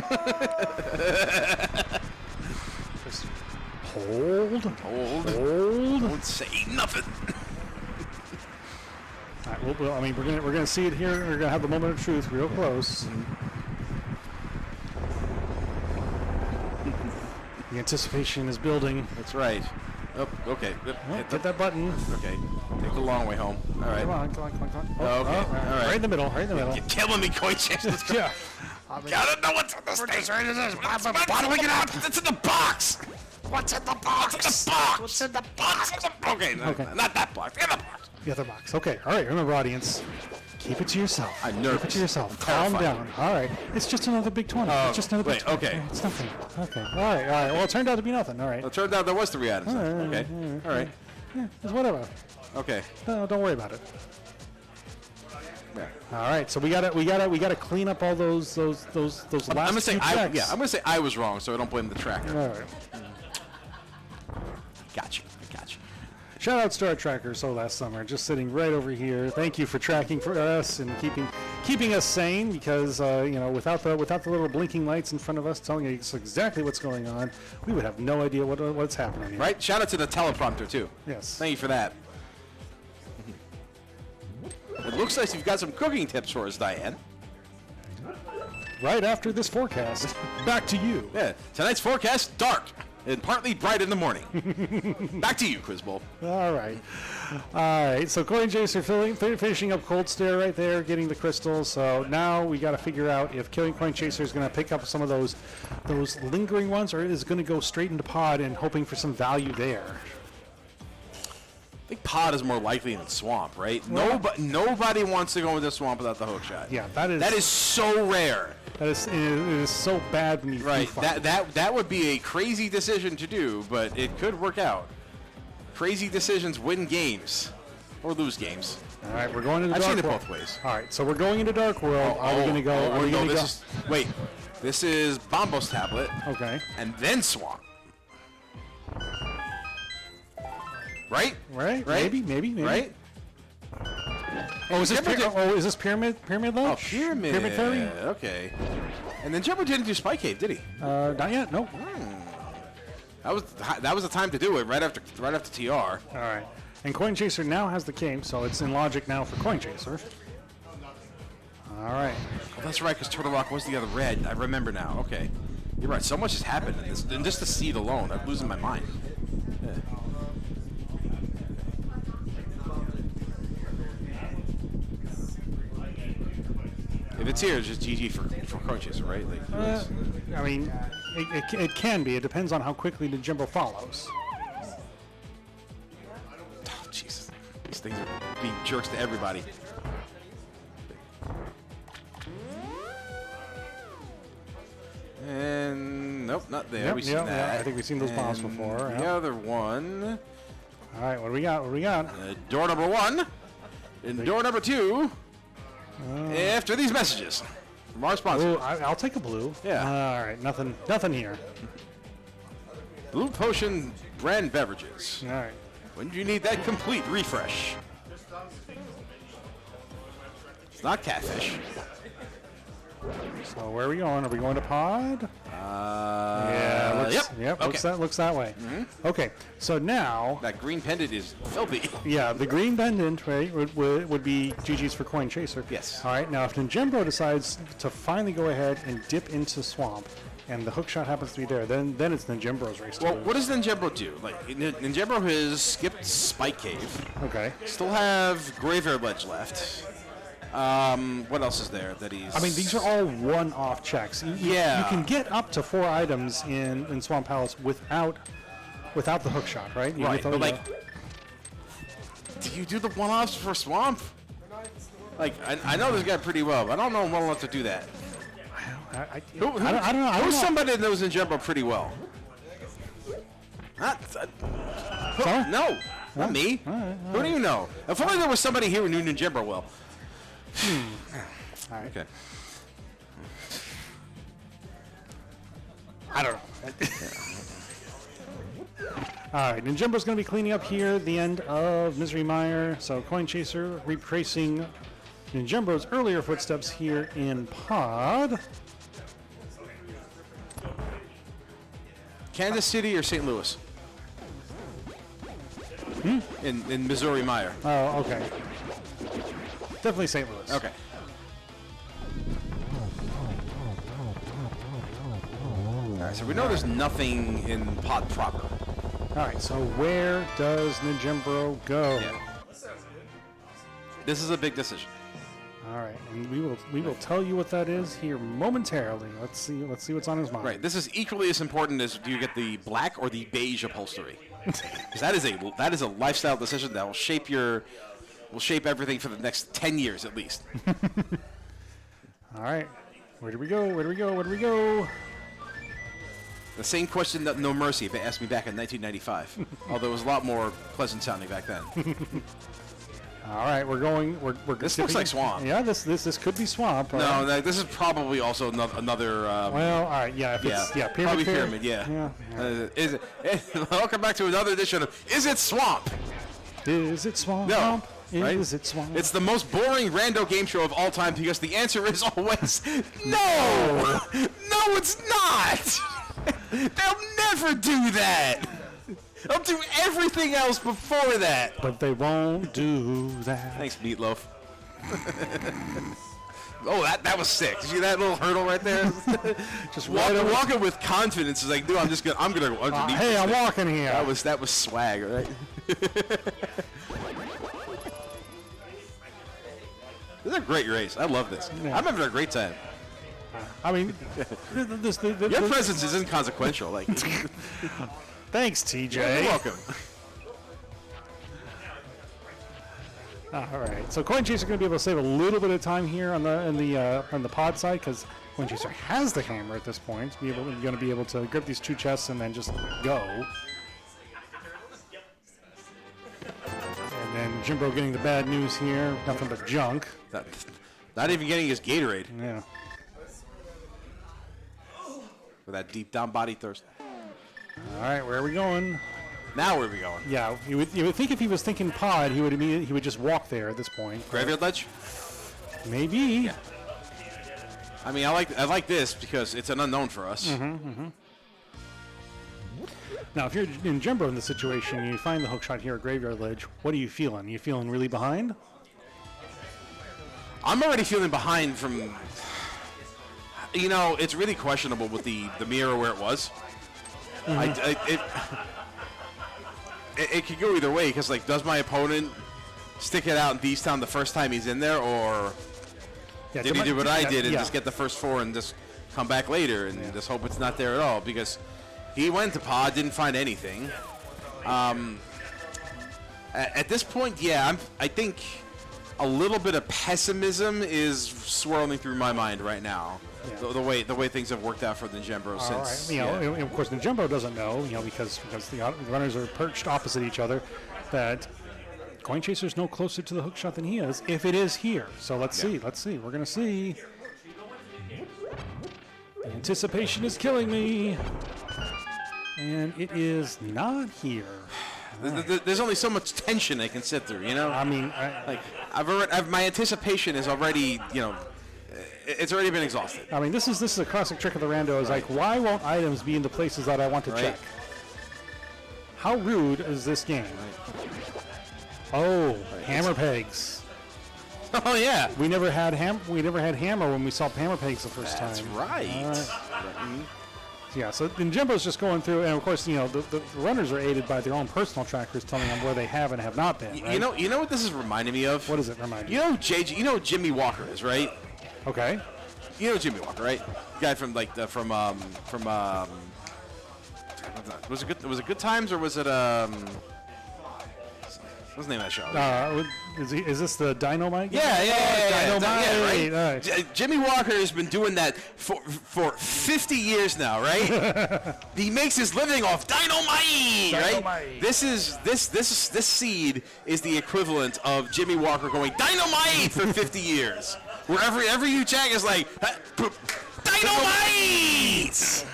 Just hold. Hold. Don't say nothing. All right, well, I mean, we're gonna see it here. We're gonna have the moment of truth real close. The anticipation is building. That's right. Oh, okay. Hit that button. Okay. Take the long way home. All right. Come on. Oh, Oh, okay. All right. Right in the middle. Right in the middle. You're killing me, Coin Chaser. Let's go. Yeah. Gotta know what's in the station. Bottling it up. It's in the box. What's in the box? What's in the box? What's in the box? Okay, no, Okay. not that box. The other box. The other box. Okay. All right. Remember, audience. Keep it to yourself. I'm Keep nervous. it to yourself. I'm Calm terrified. down. All right. It's just another big 20. Oh, It's just another big wait, 20. okay. It's nothing. Okay. All right. All right. Well, it turned out to be nothing. All right. It turned out there was 3 items. Okay. All right. Yeah, it's whatever. Okay. No, don't worry about it. All right, so we gotta clean up all those last I'm gonna say few checks. I'm gonna say I was wrong, so I don't blame the tracker. All right. Got you. Shout out to our tracker so last summer, just sitting right over here. Thank you for tracking for us and keeping us sane, because without the little blinking lights in front of us telling us exactly what's going on, we would have no idea what's happening here. Right? Shout out to the teleprompter too. Yes. Thank you for that. It looks like you've got some cooking tips for us, Diane. Right after this forecast, back to you. Yeah. Tonight's forecast, dark and partly bright in the morning. Back to you, Quizbowl. All right. So Coin Chaser finishing up Cold Stare right there, getting the crystals. So now we got to figure out if Killing Coin Chaser is going to pick up some of those lingering ones, or is going to go straight into Pod and hoping for some value there. I think Pod is more likely than Swamp, right? Well, Nobody wants to go into Swamp without the hook shot. Yeah, that is so rare. it is so bad when you Right. find That would be a crazy decision to do, but it could work out. Crazy decisions win games or lose games. All right, we're going into I've Dark seen it World. both ways. All right, so we're going into Dark World. Are we going to go? Wait, this is Bombos Tablet, Okay. and then Swamp. Right? Right. Right? Maybe. Right? Oh, is this Jembo is this pyramid launch? Pyramid. Pyramid Fairy? Okay. And then Jembo didn't do Spike Cave, did he? Not yet. Nope. That was the time to do it, right after TR. All right. And Coin Chaser now has the king, so it's in logic now for Coin Chaser. All right. Oh, that's right, because Turtle Rock was the other red. I remember now. Okay. You're right. So much has happened in just the seed alone. I'm losing my mind. Yeah. If it's here, it's just GG for Coin Chaser, right? I mean, it can be. It depends on how quickly the Jimbo follows. Oh, Jesus. These things are being jerks to everybody. And nope, not there. We've seen that. Yeah, I think we've seen those bombs before. The Yeah. other one. All right, what do we got? Door number 1. And door number 2. After these messages from our sponsor. Ooh, I'll take a blue. Yeah. All right, nothing here. Blue Potion brand beverages. All right. When do you need that complete refresh? It's not catfish. So where are we going? Are we going to Pod? Yep. Okay. Looks that way. Mm-hmm. Okay, so now, That green pendant is filthy. yeah, the green pendant, right, would be GG's for Coin Chaser. Yes. All right, now if Ninjembro decides to finally go ahead and dip into Swamp, and the hook shot happens to be there, then it's Ninjembro's race to Well, lose. what does Ninjembro do? Like, Ninjembro has skipped Spike Cave. Okay. Still have Graveyard Ledge left. What else is there that he's... I mean, these are all one-off checks. You can get up to 4 items in Swamp Palace without the hook shot, right? Right, but like... Do you do the one-offs for Swamp? Like, I know this guy pretty well, but I don't know him well enough to do that. I don't know. Who's somebody that knows Ninjembro pretty well? Sorry? No, not me. Who do you know? If only there was somebody here who knew Ninjembro well. All right. Okay. I don't know. All right, Ninjembro's going to be cleaning up here at the end of Misery Mire. So Coin Chaser retracing Ninjembro's earlier footsteps here in Pod. Kansas City or St. Louis? In Missouri Mire. Oh, okay. Definitely St. Louis. Okay. All right, so we know there's nothing in Pod proper. All right, so where does Ninjembro go? Yeah. This is a big decision. All right, and we will tell you what that is here momentarily. Let's see what's on his mind. Right. This is equally as important as do you get the black or the beige upholstery? Because that is a lifestyle decision that will shape everything for the next 10 years at least. All right, where do we go? The same question that No Mercy if they asked me back in 1995. Although it was a lot more pleasant sounding back then. All right, we're going. We're This looks like swamp. Yeah, this could be swamp. No, this is probably also another. Well, all right, yeah, if it's pyramid, probably pyramid. Yeah. Is it? Welcome back to another edition of Is It Swamp? Is it swamp? No. Right? Is it swamp? It's the most boring rando game show of all time because the answer is always no. No, it's not. They'll never do that. They'll do everything else before that. But they won't do that. Thanks, Meatloaf. Oh, that was sick. You see that little hurdle right there? Just walking with confidence is like, dude, I'm gonna go underneath. Hey, this I'm thing. walking here. That was swag, right? This is a great race. I love this. Yeah. I'm having a great time. I mean, Your presence is inconsequential. Like, thanks, TJ. you're welcome. All right, so Coin Chaser going to be able to save a little bit of time here on the pod side because Coin Chaser has the hammer at this point. You're going to be able to grip these 2 chests and then just go. And then Jimbo getting the bad news here, nothing but junk. Not even getting his Gatorade Yeah. with that deep down body thirst. All right, where are we going? Now where are we going? Yeah, you would think if he was thinking pod, he would just walk there at this point. Graveyard ledge? Maybe. Yeah. I mean, I like this because it's an unknown for us. Now, if you're in Jimbo in this situation, you find the hook shot here at Graveyard Ledge, what are you feeling? You feeling really behind? I'm already feeling behind from, it's really questionable with the mirror where it was. It could go either way because, like, does my opponent stick it out in Beast Town the first time he's in there, or did he do what I did and just get the first 4 and just come back later and just hope it's not there at all? Because he went to pod, didn't find anything. At this point, I think a little bit of pessimism is swirling through my mind right now. Yeah. The way things have worked out for the Ninjembro since. Right. And of course, Ninjembro doesn't know, because the runners are perched opposite each other, that Coin Chaser's no closer to the hook shot than he is, if it is here. So let's see. We're going to see. The anticipation is killing me. And it is not here. There's only so much tension I can sit through, I mean, my anticipation is already, it's already been exhausted. I mean, this is a classic trick of the rando. Is like, why won't items be in the places that I want to check? How rude is this game? Oh, hammer pegs. Oh yeah. We never had hammer when we saw hammer pegs the first time. That's right. Yeah, so Ninjembro's just going through, and of course, the runners are aided by their own personal trackers telling them where they have and have not been. Right? You know what this is reminding me of? What does it remind you? You know who Jimmy Walker is, right? Okay. You know Jimmy Walker, right? The guy from was it Good Times or was it what's the name of that show? Is this the Dynamite? Yeah. Dynamite. Right? Jimmy Walker has been doing that for 50 years now, right? He makes his living off dynamite, right? This seed is the equivalent of Jimmy Walker going dynamite for 50 years. Wherever every you check is like dynamite.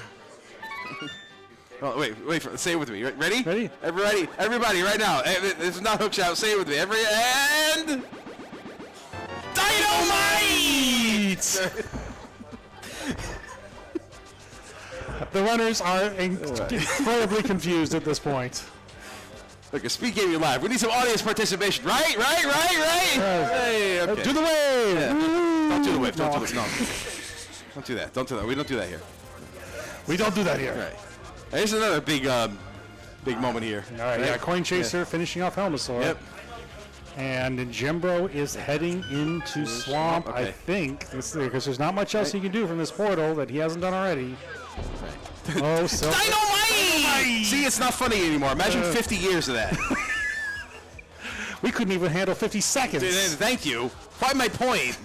Oh, wait, say it with me. Ready? Ready? Everybody, right now. This is not hook shot. Say it with me. And dynamite! The runners are incredibly confused at this point. Look, it's Speedgaming Live. We need some audience participation. Right? Hey, okay. Do the wave! Yeah. Don't do the wave. No. Don't do that. Don't do that. We don't do that here. We don't do that here. Right. Here's another big moment here. All right, yeah, Coin Chaser finishing off Helmasaur. Yep. And Ninjembro is heading into Swamp, okay. I think, because there's not much else he can do from this portal that he hasn't done already. Oh, so Dynamite! See, it's not funny anymore. Imagine 50 years of that. We couldn't even handle 50 seconds. Thank you. Quite my point.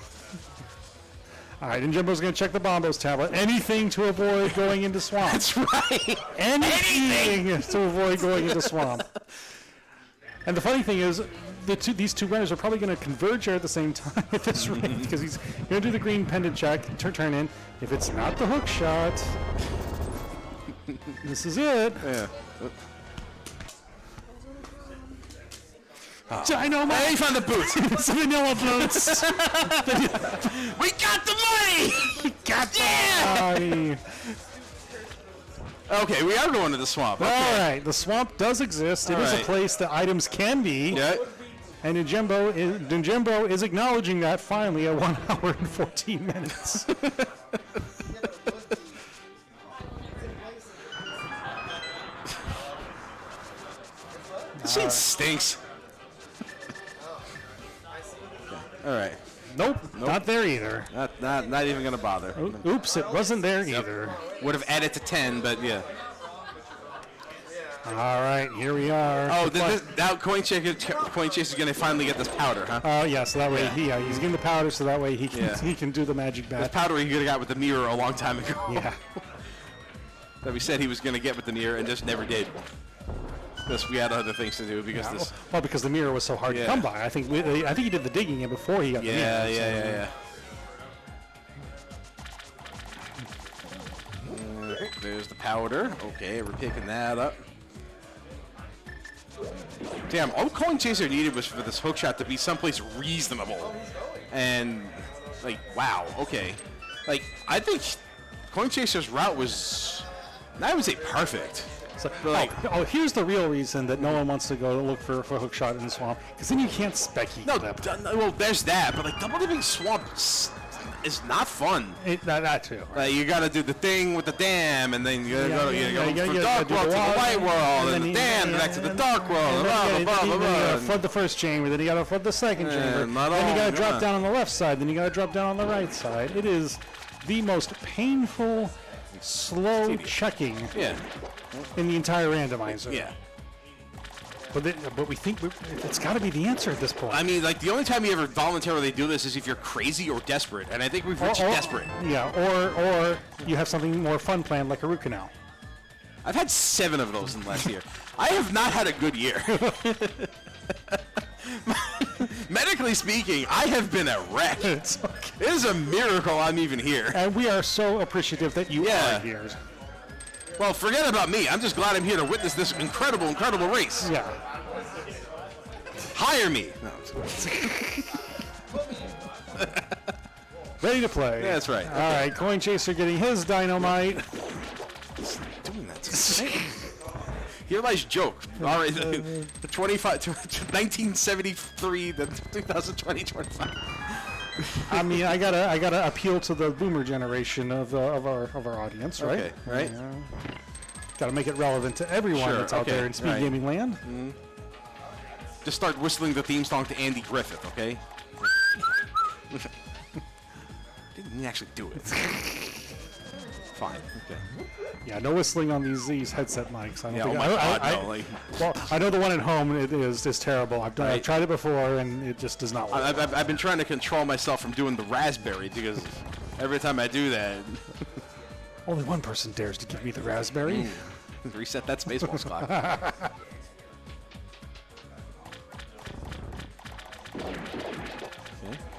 All right, Ninjembro's going to check the Bombos tablet. Anything to avoid going into Swamp. That's right. Anything to avoid going into Swamp. And the funny thing is, these two runners are probably going to converge here at the same time at this rate because he's going to do the green pendant check, turn in. If it's not the hook shot, this is it. Yeah. Dynamite! Hey, he found the boots. It's vanilla boots. We got the money. We got Yeah. Okay, we are going to the swamp. Okay. All right, the swamp does exist. It is a right. place that items can be. Yeah. And ninjembro is acknowledging that finally at 1 hour and 14 minutes. This shit stinks. All right. Nope, not there either. Not even gonna bother. Oops, it wasn't there either. Would have added to 10, but yeah. All right, here we are. Oh, now Coin Chase is gonna finally get this powder, huh? Yeah, so that way Yeah. he's getting the powder, so that way he can Yeah. he can do the magic This bat. powder he could have got with the mirror a long time ago. Yeah. That we said he was gonna get with the mirror and just never did. Because we had other things to do because this. Well, because the mirror was so hard to Yeah. come by. I think he did the digging in before he got the Yeah, mirror. yeah. There's the powder. Okay, we're picking that up. Damn, all Coin Chaser needed was for this hook shot to be someplace reasonable. And, like, wow, okay. Like, I think Coin Chaser's route was, I would say perfect. So, Like- here's the real reason that no one wants to go look for a hook shot in the swamp, because then you can't spec-y No, clip. well, there's that, but, like, double dipping swamp is not fun. That too. Like, you gotta do the thing with the dam, and then you gotta go from you dark gotta do world the to the water, white world, and the then dam back to the dark world, and blah, then blah, blah, you gotta blah. flood the first chamber, then you gotta flood the second chamber, not then you all, gotta drop yeah. down on the left side, then you gotta drop down on the right side. It is the most painful, slow checking Yeah, in the entire randomizer. yeah. But we think it's got to be the answer at this point. I mean, like, the only time you ever voluntarily do this is if you're crazy or desperate, and I think we've reached desperate. Yeah, or you have something more fun planned like a root canal. I've had 7 of those in the last year. I have not had a good year. Medically speaking, I have been a wreck. It It's okay. is a miracle I'm even here. And we are so appreciative that you Yeah. are here. Well, forget about me. I'm just glad I'm here to witness this incredible race. Yeah. Hire me. No, Ready to play. Yeah, that's right. All right, Coin Chaser getting his dynamite. doing that. Here's my joke. All right, 1973 to 2020, 25. I mean, I gotta appeal to the boomer generation of our audience, right? Okay, right. Gotta make it relevant to everyone Sure, that's out okay, there in speed right. gaming land. Just start whistling the theme song to Andy Griffith, okay? Didn't actually do it. Fine. Okay. Yeah, no whistling on these headset mics. I don't Yeah. think Oh my God. No. Like, well, I know the one at home is terrible. I've Right. tried it before and it just does not work. I've been trying to control myself from doing the raspberry because every time I do that, Only one person dares to give me the raspberry. reset that Spaceballs clock. Okay.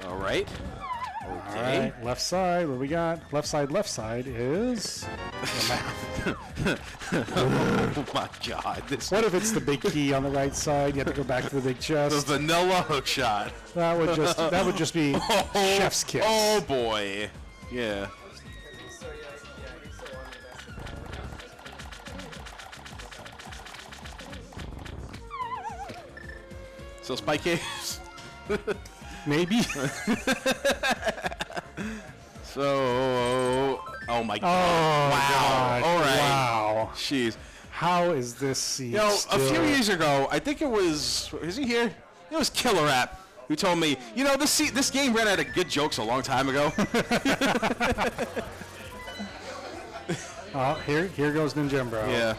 All right. All Okay. right, left side. What do we got? Left side is the map. Oh my God! This What if it's the big key on the right side? You have to go back to the big the chest. vanilla hook shot. That would just be chef's kiss. Oh boy. Yeah. So spike caves. Maybe. So, oh my Oh, God! Wow! God. All right. Wow. Jeez. How is this seat You know, a still- few years ago, I think it was. Is he here? It was Killer App who told me, you know, this game ran out of good jokes a long time ago. Oh, here goes Ninjembro. Yeah.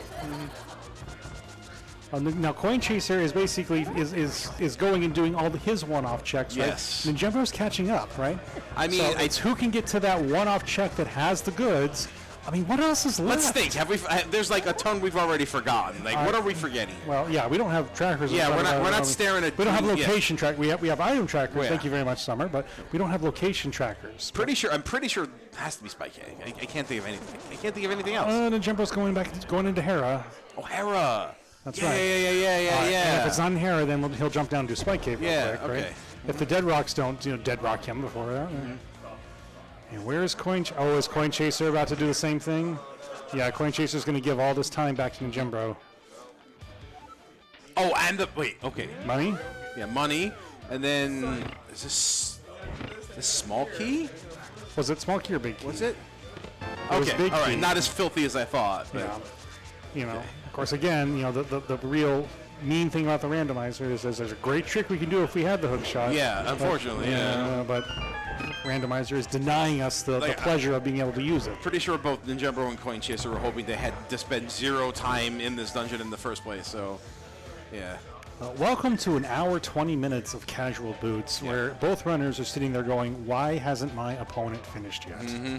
Now, Coin Chaser is basically is going and doing all his one-off checks, right? Yes. Ninjembro's catching up, right? I mean, so it's who can get to that one-off check that has the goods I mean, what else is left? Let's think. There's like a ton we've already forgotten. Like, what are we forgetting? Well, yeah, we don't have trackers. Yeah, we're not staring at. We don't have location track. We have item trackers. Yeah. Thank you very much, Summer. But we don't have location trackers. I'm pretty sure it has to be Spike Egg. I can't think of anything. I can't think of anything else. Ninjembro's going into Hera. Oh, Hera. That's right. Yeah. Yeah. And if it's not in Hera, then he'll jump down to Spike Cave real quick, okay. right? If the Dead Rocks don't, Dead Rock him before that. And where is Coin? Is Coin Chaser about to do the same thing? Yeah, Coin Chaser's going to give all this time back to Ninjembro. Oh, and wait. Okay. Money? Yeah, money, and then is this small key? Was it small key or big key? Was it? Was Okay. big All right. key. Not as filthy as I thought. But Yeah. Of course, again, the real mean thing about the randomizer is there's a great trick we can do if we had the hook shot. Yeah, unfortunately, yeah. But randomizer is denying us the pleasure of being able to use it. Pretty sure both Ninjembro and Coin Chaser were hoping they had to spend 0 time in this dungeon in the first place. So, yeah. Welcome to an hour 20 minutes of casual boots, where both runners are sitting there going, "Why hasn't my opponent finished yet?" Mm-hmm.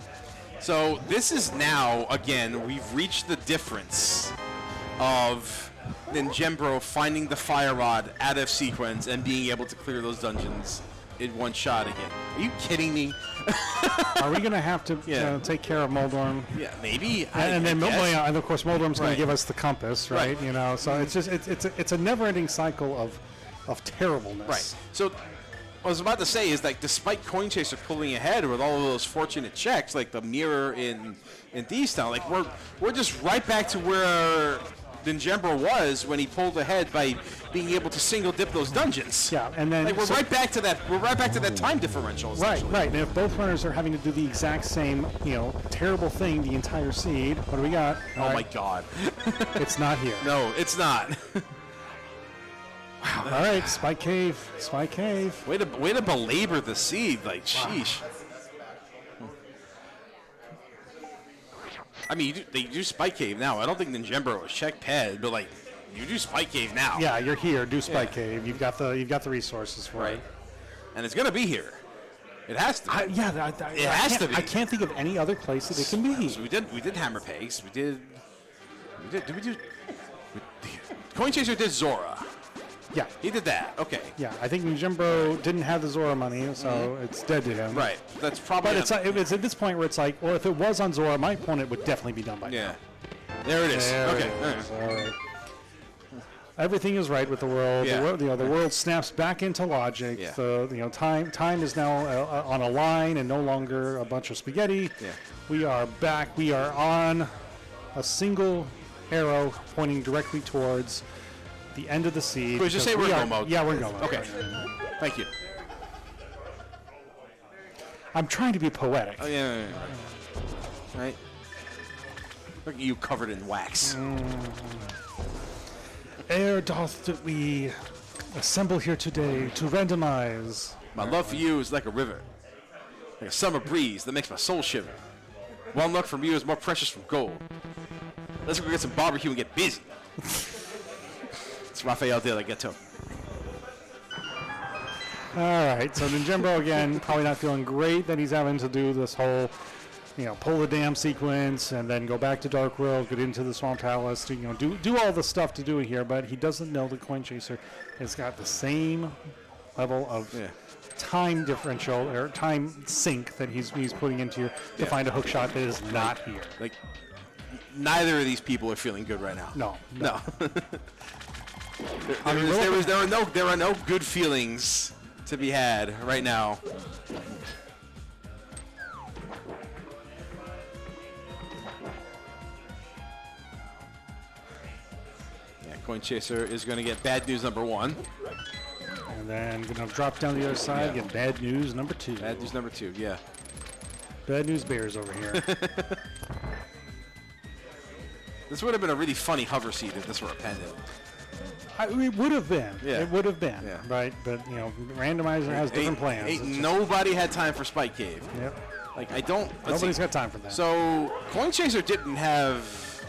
So this is now again we've reached the difference of Ninjembro finding the fire rod out of sequence and being able to clear those dungeons in one shot again. Are you kidding me? Are we going to have to take care of Moldorm? Yeah, maybe. And of course, Moldorm's going to give us the compass, right? Right. So it's just it's a never-ending cycle of terribleness. Right. So what I was about to say is like, despite Coin Chaser pulling ahead with all of those fortunate checks, like the mirror in D-Style, like we're just right back to where Ninjembro was when he pulled ahead by being able to single dip those dungeons. Yeah, and then like we're right back to that. We're right back to that time differential. Right. And if both runners are having to do the exact same, terrible thing the entire seed, what do we got? My God, it's not here. No, it's not. Wow. All right, Spike Cave. Way to belabor the seed, like sheesh. I mean, they do Spike Cave now. I don't think Ninjembro is check pad, but like, you do Spike Cave now. Yeah, you're here. Do Spike Cave. You've got the resources for it. And it's gonna be here. It has to. It has to be. I can't think of any other place that it can be. So we did Hammer Pegs. Did we do? Coin Chaser did Zora. Yeah. He did that. Okay. Yeah, I think Ninjembro didn't have the Zora money, so it's dead to him. Right. That's probably. But it's at this point where it's like, well, if it was on Zora, my opponent would definitely be done by now. Yeah. There it is. Okay. All right. Everything is right with the world. Yeah. The world snaps back into logic. Yeah. Time is now on a line and no longer a bunch of spaghetti. Yeah. We are back. We are on a single arrow pointing directly towards the end of the seed. Wait, just say we're in go mode. Yeah, we're in go mode. Okay. Thank you. I'm trying to be poetic. Oh yeah. Right. Look at you covered in wax. Ere doth that we assemble here today to randomize. My love for you is like a river, like a summer breeze that makes my soul shiver. One look from you is more precious from gold. Let's go get some barbecue and get busy. It's Raphael De La Ghetto. All right, so Ninjembro again, probably not feeling great that he's having to do this whole, pull the dam sequence and then go back to Dark World, get into the Swamp Palace, to, do all the stuff to do it here. But he doesn't know the Coin Chaser has got the same level of time differential or time sink that he's putting into here to find a hook shot that is not here. Like, neither of these people are feeling good right now. No. There are no good feelings to be had right now. Yeah, Coin Chaser is going to get bad news number 1. And then going to drop down the other side, get bad news number 2. Bad news number 2, yeah. Bad news bears over here. This would have been a really funny hover seat if this were a pendant. It would have been. Yeah. It would have been. Yeah. But randomizer has different plans. Nobody had time for Spike Cave. Yep. Like, Nobody's got time for that. So, Coin Chaser didn't have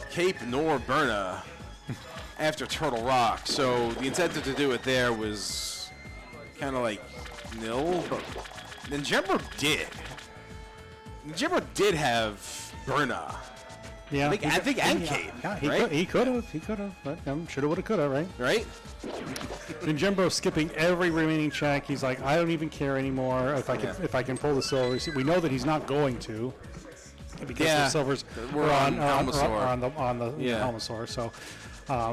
Cape nor Burna after Turtle Rock, so the incentive to do it there was kind of like nil, but Ninjembro did. Ninjembro did have Burna Yeah, I think and Cade. Yeah, right? he could have, but shoulda, woulda, coulda, right? Right? Ninjembro skipping every remaining check. He's like, I don't even care anymore if I can pull the silver. We know that he's not going to because the silvers we're on the Helmasaur.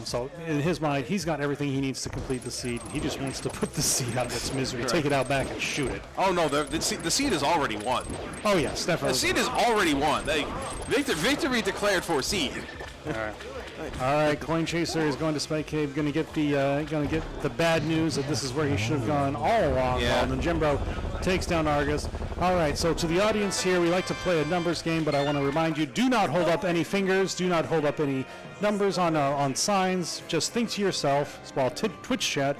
So in his mind, he's got everything he needs to complete the seed. He just wants to put the seed out of its misery, take it out back, and shoot it. Oh no, the seed is already won. Oh yes, definitely. The seed is already won. Victory declared for seed. All right, Coin Chaser is going to Spike Cave. Going to get the bad news that this is where he should have gone all along. Yeah. While Ninjembro takes down Argus. All right, so to the audience here, we like to play a numbers game, but I want to remind you: do not hold up any fingers. Do not hold up any numbers on signs. Just think to yourself while Twitch chat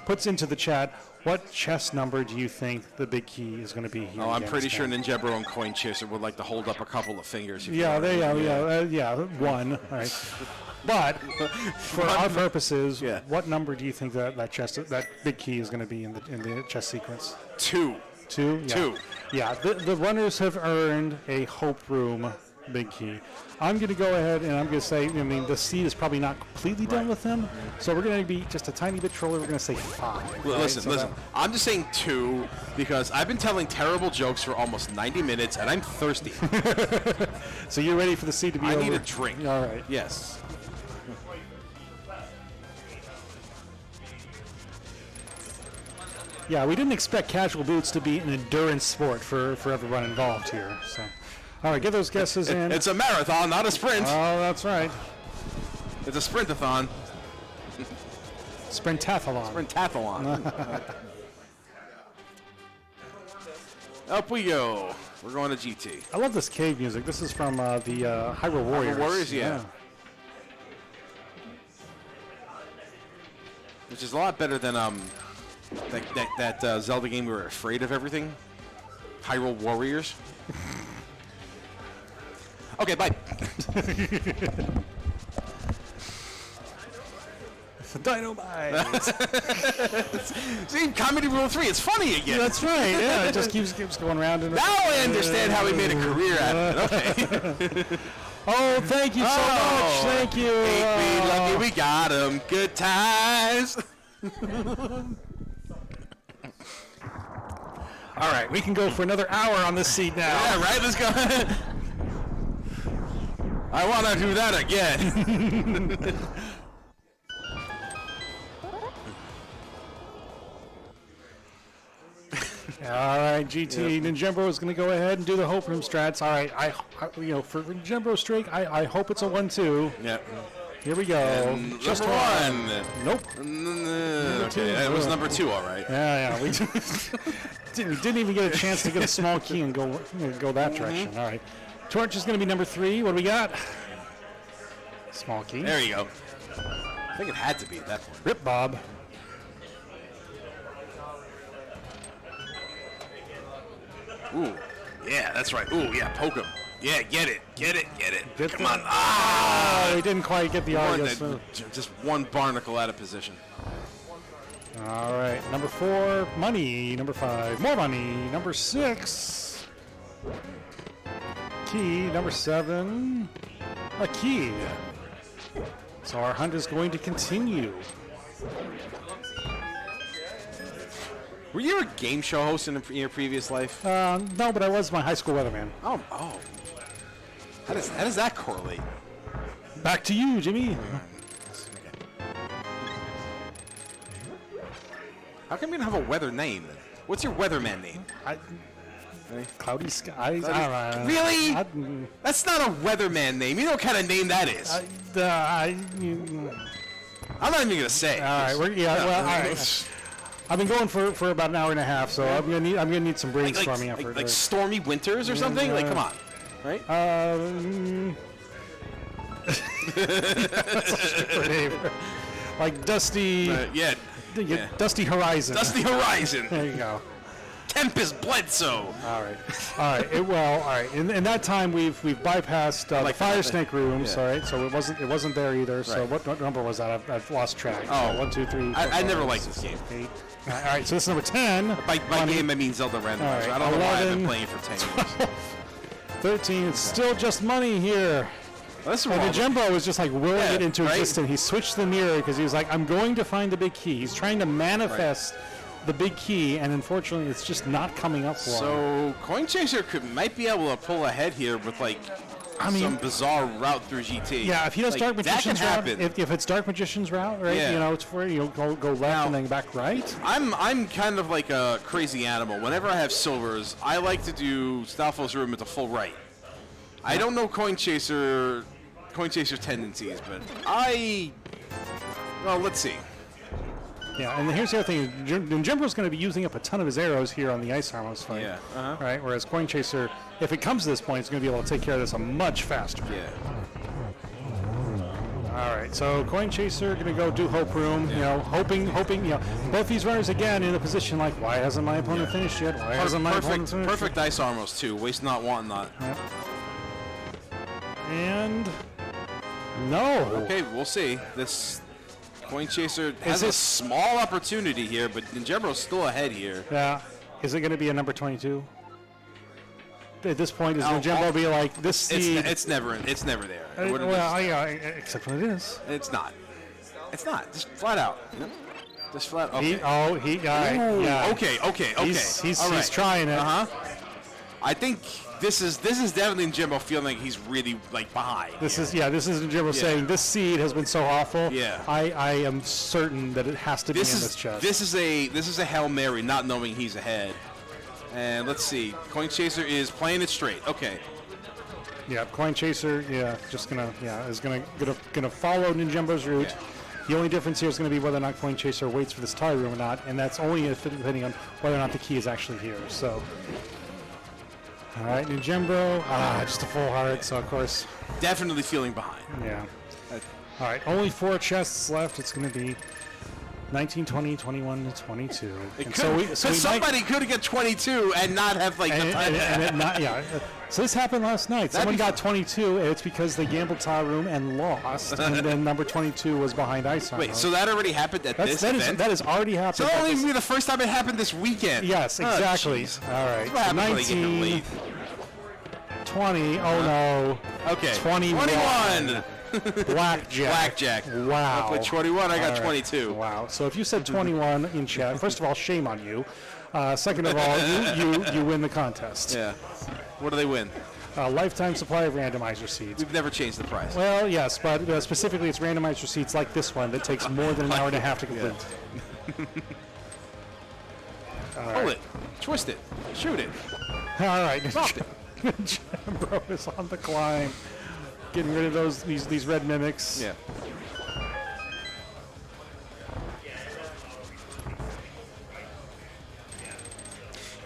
puts into the chat. What chess number do you think the big key is going to be here? Oh, I'm pretty sure Ninjembro and Coin Chaser would like to hold up a couple of fingers. Yeah, one. All right. But for our purposes, what number do you think that big key is going to be in the chess sequence? 2. 2? Yeah. 2. Yeah, the runners have earned a Hope Room big key. I'm going to go ahead and I'm going to say, the seed is probably not completely done with them, so we're going to be just a tiny bit trolly. We're going to say 5. Well, right? listen. I'm just saying 2 because I've been telling terrible jokes for almost 90 minutes and I'm thirsty. So you're ready for the seed to be over? I need a drink. All right. Yes. Yeah, we didn't expect casual boots to be an endurance sport for everyone involved here. So, all right, get those guesses in. It's a marathon, not a sprint. Oh, that's right. It's a sprintathon. Sprintathlon. Sprintathlon. Up we go. We're going to GT. I love this cave music. This is from the Hyrule Warriors. Hyrule Warriors, yeah. Which is a lot better than that Zelda game we were afraid of everything. Hyrule Warriors. Okay, bye. Dynamite. See, Comedy Rule 3, it's funny again. That's right. Yeah, it just keeps going round and now I understand how he made a career out of it. Okay. Oh, thank you so much. Thank you. Ain't we lucky we got him. Good times. All right, we can go for another hour on this seat now. Yeah, right? Let's go. I want to do that again. All right, GT. Ninjembro is going to go ahead and do the Hope Room strats. All right, I for Ninjembro streak, I hope it's a 1-2. Yep. Here we go. And Just number 1. Nope. Okay, that was number 2, all right. Yeah. We didn't even get a chance to get a small key and go that direction. All right. Torch is going to be number 3. What do we got? Small key. There you go. I think it had to be at that point. Rip Bob. Ooh, yeah, that's right. Ooh, yeah, poke him. Yeah, get it. Come on. Ah, we didn't quite get the Argus. Just one barnacle out of position. All right, number 4, money. Number 5, more money. Number 6, key. Number 7, a key. So our hunt is going to continue. Were you a game show host in your previous life? No, but I was my high school weatherman. Oh. How does that correlate? Back to you, Jimmy. How come you don't have a weather name? What's your weatherman name? Cloudy skies. Really? That's not a weatherman name. You know what kind of name that is. I'm not even gonna say. All right. All right. I've been going for about an hour and a half, so I'm gonna need some brainstorming effort. Like Stormy Winters or something. Like, come on, right? That's a stupid name. Like Dusty. Dusty Horizon. Dusty Horizon. There you go. Tempest Bledsoe. All right. All right. In that time, we've bypassed the Fire Snake rooms. All right. So it wasn't there either. Right. So what number was that? I've lost track. Oh, so 1, 2, 3. 4, I 5, never liked this game. 8. All right. So this is number 10. By game, I mean Zelda Randomizer. Right, I don't know why I've been 11, playing for 10 years. 13. It's still just money here. That's And wrong. ninjembro was just like willing Yeah, it into right? existence. He switched the mirror because he was like, I'm going to find the big key. He's trying to manifest the big key, and unfortunately, it's just not coming up for him. So Coin Chaser might be able to pull ahead here with like some bizarre route through GT. Yeah, if he does like, Dark Magician's that route, can happen. if it's Dark Magician's route, right? Yeah. You know, it's where you go left and then back right. I'm kind of like a crazy animal. Whenever I have silvers, I like to do Stalfo's Room at the full right. I don't know Coin Chaser's tendencies, but well, let's see. Yeah, and here's the other thing. Ninjembro's going to be using up a ton of his arrows here on the Ice Armos fight. Yeah. Uh-huh. Right, whereas Coin Chaser, if it comes to this point, is going to be able to take care of this much faster. Yeah. All right, so Coin Chaser going to go do Hope Room, you know, hoping, you know, both these runners again in a position like, why hasn't my opponent finished yet? Why hasn't my opponent finished Perfect Ice Armos too. Waste not, want not. Yep. And no. Okay, we'll see. This Coin Chaser has a this- small opportunity here, but Ninjembro's still ahead here. Yeah. Is it going to be a number 22? At this point, is Oh, Ninjembro be like, this seed? It's never there. It wouldn't well, yeah, except when it is. It's not. It's not. Just flat out. Just flat. Okay. Yeah. Okay. He's trying it. I think this is definitely Ninjembro feeling like he's really like behind. This is Ninjembro saying this seed has been so awful. Yeah. I am certain that it has to be in this chest. This is a Hail Mary, not knowing he's ahead. And let's see. Coin Chaser is playing it straight. Okay. Yeah, Coin Chaser, is gonna follow Ninjembro's route. Yeah. The only difference here is going to be whether or not Coin Chaser waits for this tie room or not, and that's only depending on whether or not the key is actually here. So, all right, Ninjembro, just a full heart. So of course, Definitely feeling behind. yeah. All right, only 4 chests left. It's going to be 19, 20, 21 to 22. And Somebody could get 22 and not have like the and it not, yeah. So this happened last night. Someone got 22, and it's because they gambled tie room and lost, and then number 22 was behind Ice Armor. Wait, so that already happened at this event? That has already happened. So that only be the first time it happened this weekend. Yes, exactly. jeez. All right. What happens when they get 19, late? 20. Oh no. Okay. 21. Blackjack. Wow. With 21, I got All right. 22. Wow. So if you said 21 in chat, first of all, shame on you. Second of all, you win the contest. Yeah. What do they win? A lifetime supply of randomizer seeds. We've never changed the price. Well, yes, but specifically it's randomizer seeds like this one that takes more than an hour and a half to complete. Pull it. Twist it. Shoot it. All right. Drop it. Bro is on the climb. Getting rid of these red mimics. Yeah.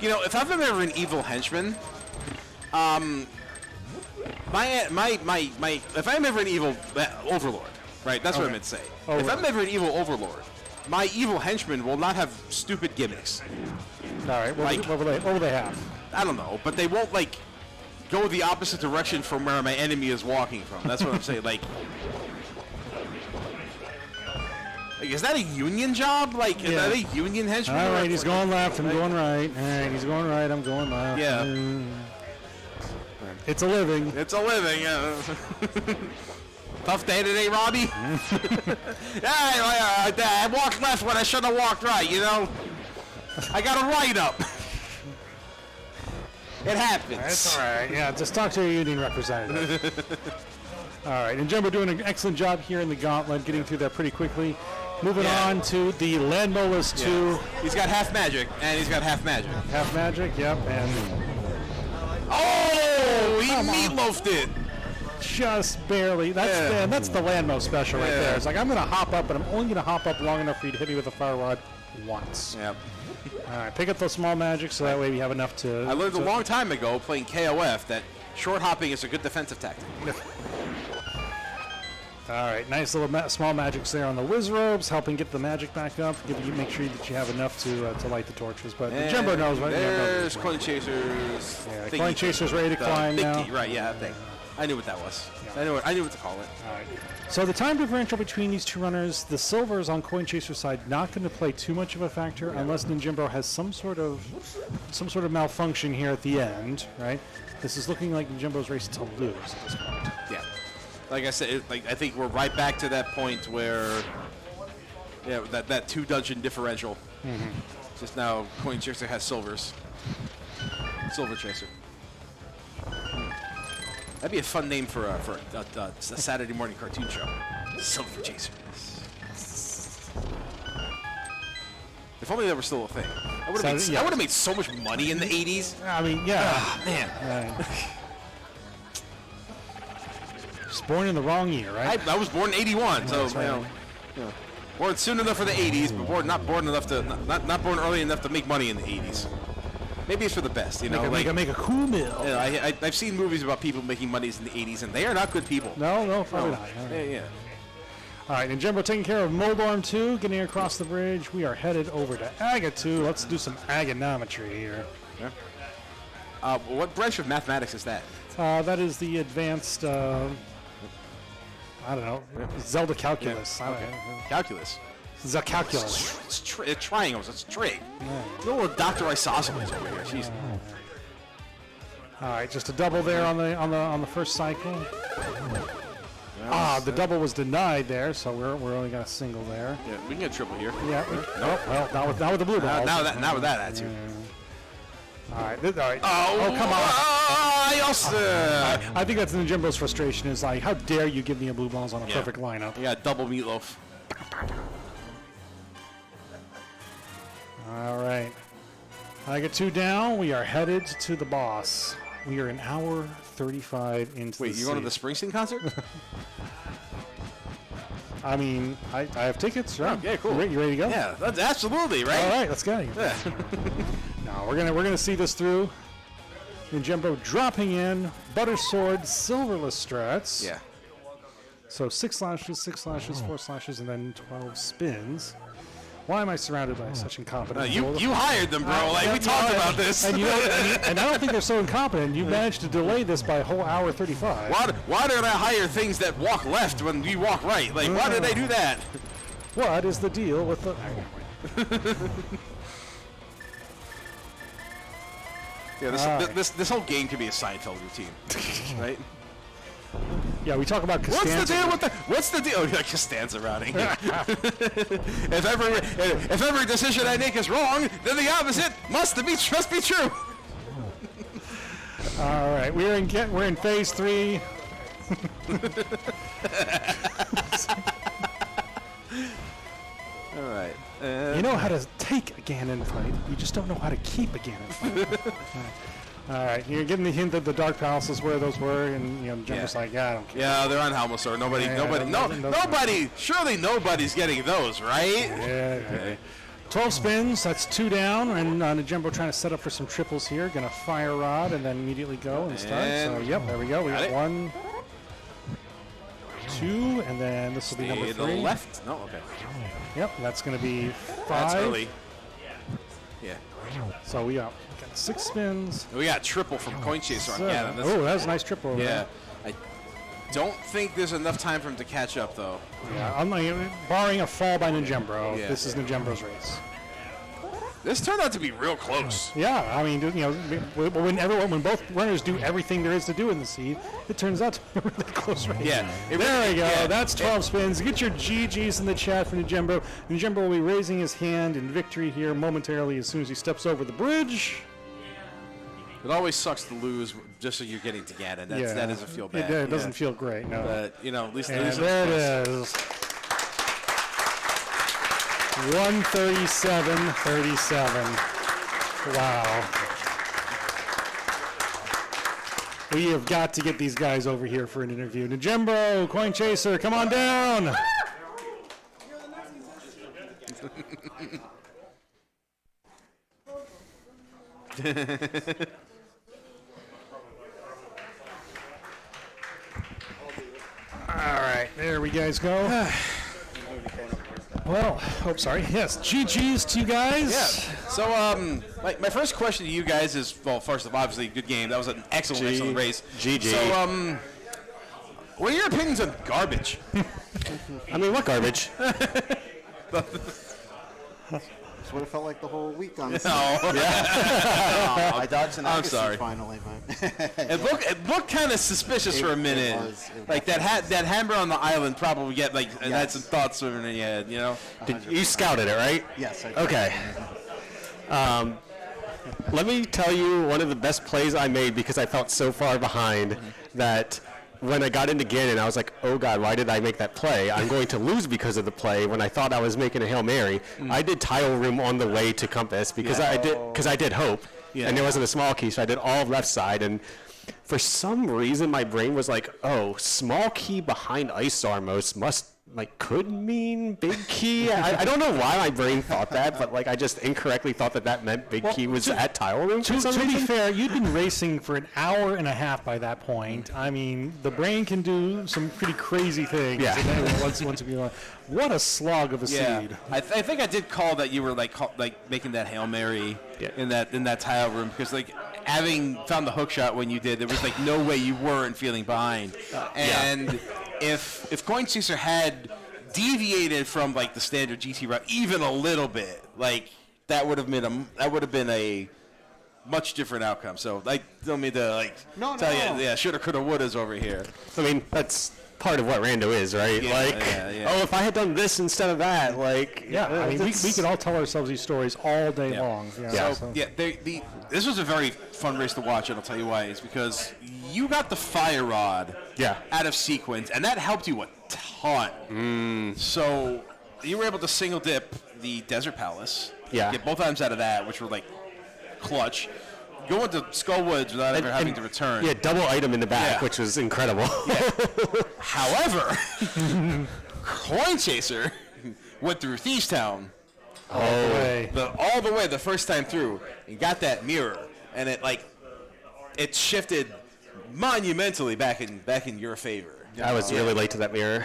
You know, if I've ever an evil henchman, if I'm ever an evil overlord, right? That's what I meant to say. If I'm ever an evil overlord, my evil henchman will not have stupid gimmicks. All right. What will they have? I don't know, but they won't like go the opposite direction from where my enemy is walking from. That's what I'm saying. Like, is that a union job? Like, is that a union henchman? All right, he's going left. I'm going right. All right, he's going right. I'm going left. Yeah. It's a living. It's a living. Tough day today, Robbie. I walked left when I should have walked right. You know, I got a write up. It happens. That's all right. Yeah, just talk to your union representative. All right, and Jumbo doing an excellent job here in the gauntlet, getting through that pretty quickly. Moving on to the Landmolas 2. He's got half magic, and he's got half magic. Half magic, yep, and he meatloafed it. Just barely. That's the Landmo special right there. It's like, I'm going to hop up, but I'm only going to hop up long enough for you to hit me with a fire rod once. Yep. All right, pick up those small magic so that way we have enough to... I learned a long time ago playing KOF that short hopping is a good defensive tactic. All right, nice little small magics there on the whiz robes, helping get the magic back up, make sure that you have enough to light the torches. But the Jumbo knows what. There's Coin Chasers. Yeah, Coin Chasers ready to climb now. Key, right? Yeah, that thing. I knew what that was. Yeah. I knew what to call it. All right. So the time differential between these two runners, the silvers on Coin Chaser's side, not going to play too much of a factor unless Ninjembro has some sort of malfunction here at the end, right? This is looking like Ninjembro's race to lose at this point. Yeah. like I said, I think we're right back to that point where, yeah, that 2 dungeon differential. Just now, Coin Chaser has silvers. Silver Chaser. That'd be a fun name for a Saturday morning cartoon show. Silver Chaser. If only that were still a thing. I would have made so much money in the 80s. I mean, yeah. Man. Just born in the wrong year, right? I was born in 81, so That's right. born soon enough for the 80s, but not born early enough to make money in the 80s. Maybe it's for the best, you know. Make a cool meal. I've seen movies about people making money in the 80s, and they are not good people. No, probably not. Yeah. All right, ninjembro taking care of Moldorm 2, getting across the bridge. We are headed over to Aga 2. Let's do some agonometry here. Yeah. What branch of mathematics is that? That is the advanced, I don't know, Zelda calculus. Yeah. Okay. Calculus. The calculus. It's triangles. It's trig. Little Dr. Isosceles over here. Jeez. All right, just a double there on the first cycle. The double was denied there, so we're only got a single there. Yeah, we can get a triple here. Yeah. Well, not with the blue ball. Now with that attitude. All right. Come on. I think that's Ninjembro's frustration. Is like, how dare you give me a blue balls on a perfect lineup? You got double meatloaf. All right. I get 2 down. We are headed to the boss. We are an hour 35 into Wait, you're going to the Springsteen concert? I mean, I have tickets. Right? Yeah, cool. You ready to go? Yeah, that's absolutely right. All right, let's go. Yeah. No, we're gonna see this through. Ninjembro dropping in Butter Sword Silverless strats. Yeah. So 6 slashes, 4 slashes, and then 12 spins. Why am I surrounded by such incompetence? You hired them, bro. We talked about this. And, and I don't think they're so incompetent. You managed to delay this by a whole hour 35. Why did I hire things that walk left when you walk right? Why did they do that? What is the deal with the... Yeah, this whole game could be a Seinfeld routine, right? Yeah, we talk about Costanza. What's the deal? Oh, yeah, Costanza routing. if every decision I make is wrong, then the opposite must be true. All right, we're in phase 3. All right. You know how to take a Ganon fight. You just don't know how to keep a Ganon fight. All right, you're getting the hint that the Dark Palace is where those were, and Jim's like, I don't care. Yeah, they're on Helmasaur. Surely nobody's getting those, right? Yeah. Okay. 12 spins, that's 2 down, and Ninjembro trying to set up for some triples here. Gonna fire rod and then immediately go and start. So, yep, there we go. We got 1, 2, and then this will be number 3. To the left? No, okay. Yep, that's gonna be 5. That's early. Yeah. So we got 6 spins. We got triple from Coin Chaser on Ganon. Oh, that was a nice triple. Yeah. I don't think there's enough time for him to catch up, though. Yeah, barring a fall by Ninjembro, this is Ninjembro's race. This turned out to be real close. Yeah, I mean, when both runners do everything there is to do in the seed, it turns out to be a really close race. Yeah. There we go. Yeah. That's 12 spins. Get your GGs in the chat for Ninjembro. Ninjembro will be raising his hand in victory here momentarily as soon as he steps over the bridge. It always sucks to lose just so you're getting to Ganon. That doesn't feel bad. It doesn't feel great, no. But, at least there it is. 137-37. Wow. We have got to get these guys over here for an interview. Ninjembro, Coin Chaser, come on down. All right, there we guys go. Well, sorry. Yes, GG's to you guys. Yeah. So, my first question to you guys is, well, first of all, obviously, good game. That was an excellent race. GG. So, what are your opinions on garbage? I mean, what garbage? That's what it felt like the whole week on this. No. I dodged an I'm accuracy sorry. finally, but It looked kind of suspicious for a minute. It was like that hammer on the island probably had some thoughts swimming in your head, you know. You scouted it, right? Yes, I did. Okay. Let me tell you one of the best plays I made because I felt so far behind that when I got into Ganon, I was like, oh God, why did I make that play? I'm going to lose because of the play when I thought I was making a Hail Mary. I did Tile Room on the way to Compass because I did Hope, and there wasn't a small key, so I did all left side, and for some reason my brain was like, oh, small key behind Ice Armos could mean big key. I don't know why my brain thought that, but I just incorrectly thought that meant big key was at Tile Room. To be fair, you'd been racing for an hour and a half by that point. I mean, the brain can do some pretty crazy things. Yeah. And then once you what a slog of a seed. I think I did call that you were making that Hail Mary in that Tile Room because having found the hook shot when you did, there was no way you weren't feeling behind. And if Coin Chaser had deviated from the standard GT route even a little bit, that would have been a much different outcome. So don't mean to tell you, shoulda, coulda, wouldas over here. I mean, that's part of what Rando is, right? Oh, if I had done this instead of that, I mean, we could all tell ourselves these stories all day long. This was a very fun race to watch, and I'll tell you why. It's because you got the Fire Rod out of sequence, and that helped you a ton. So you were able to single dip the Desert Palace, get both items out of that, which were clutch. Go into Skull Woods without ever having to return. Yeah, double item in the back, which was incredible. However, Coin Chaser went through Thieves Town all the way the first time through and got that mirror, and it shifted monumentally back in your favor. I was really late to that mirror.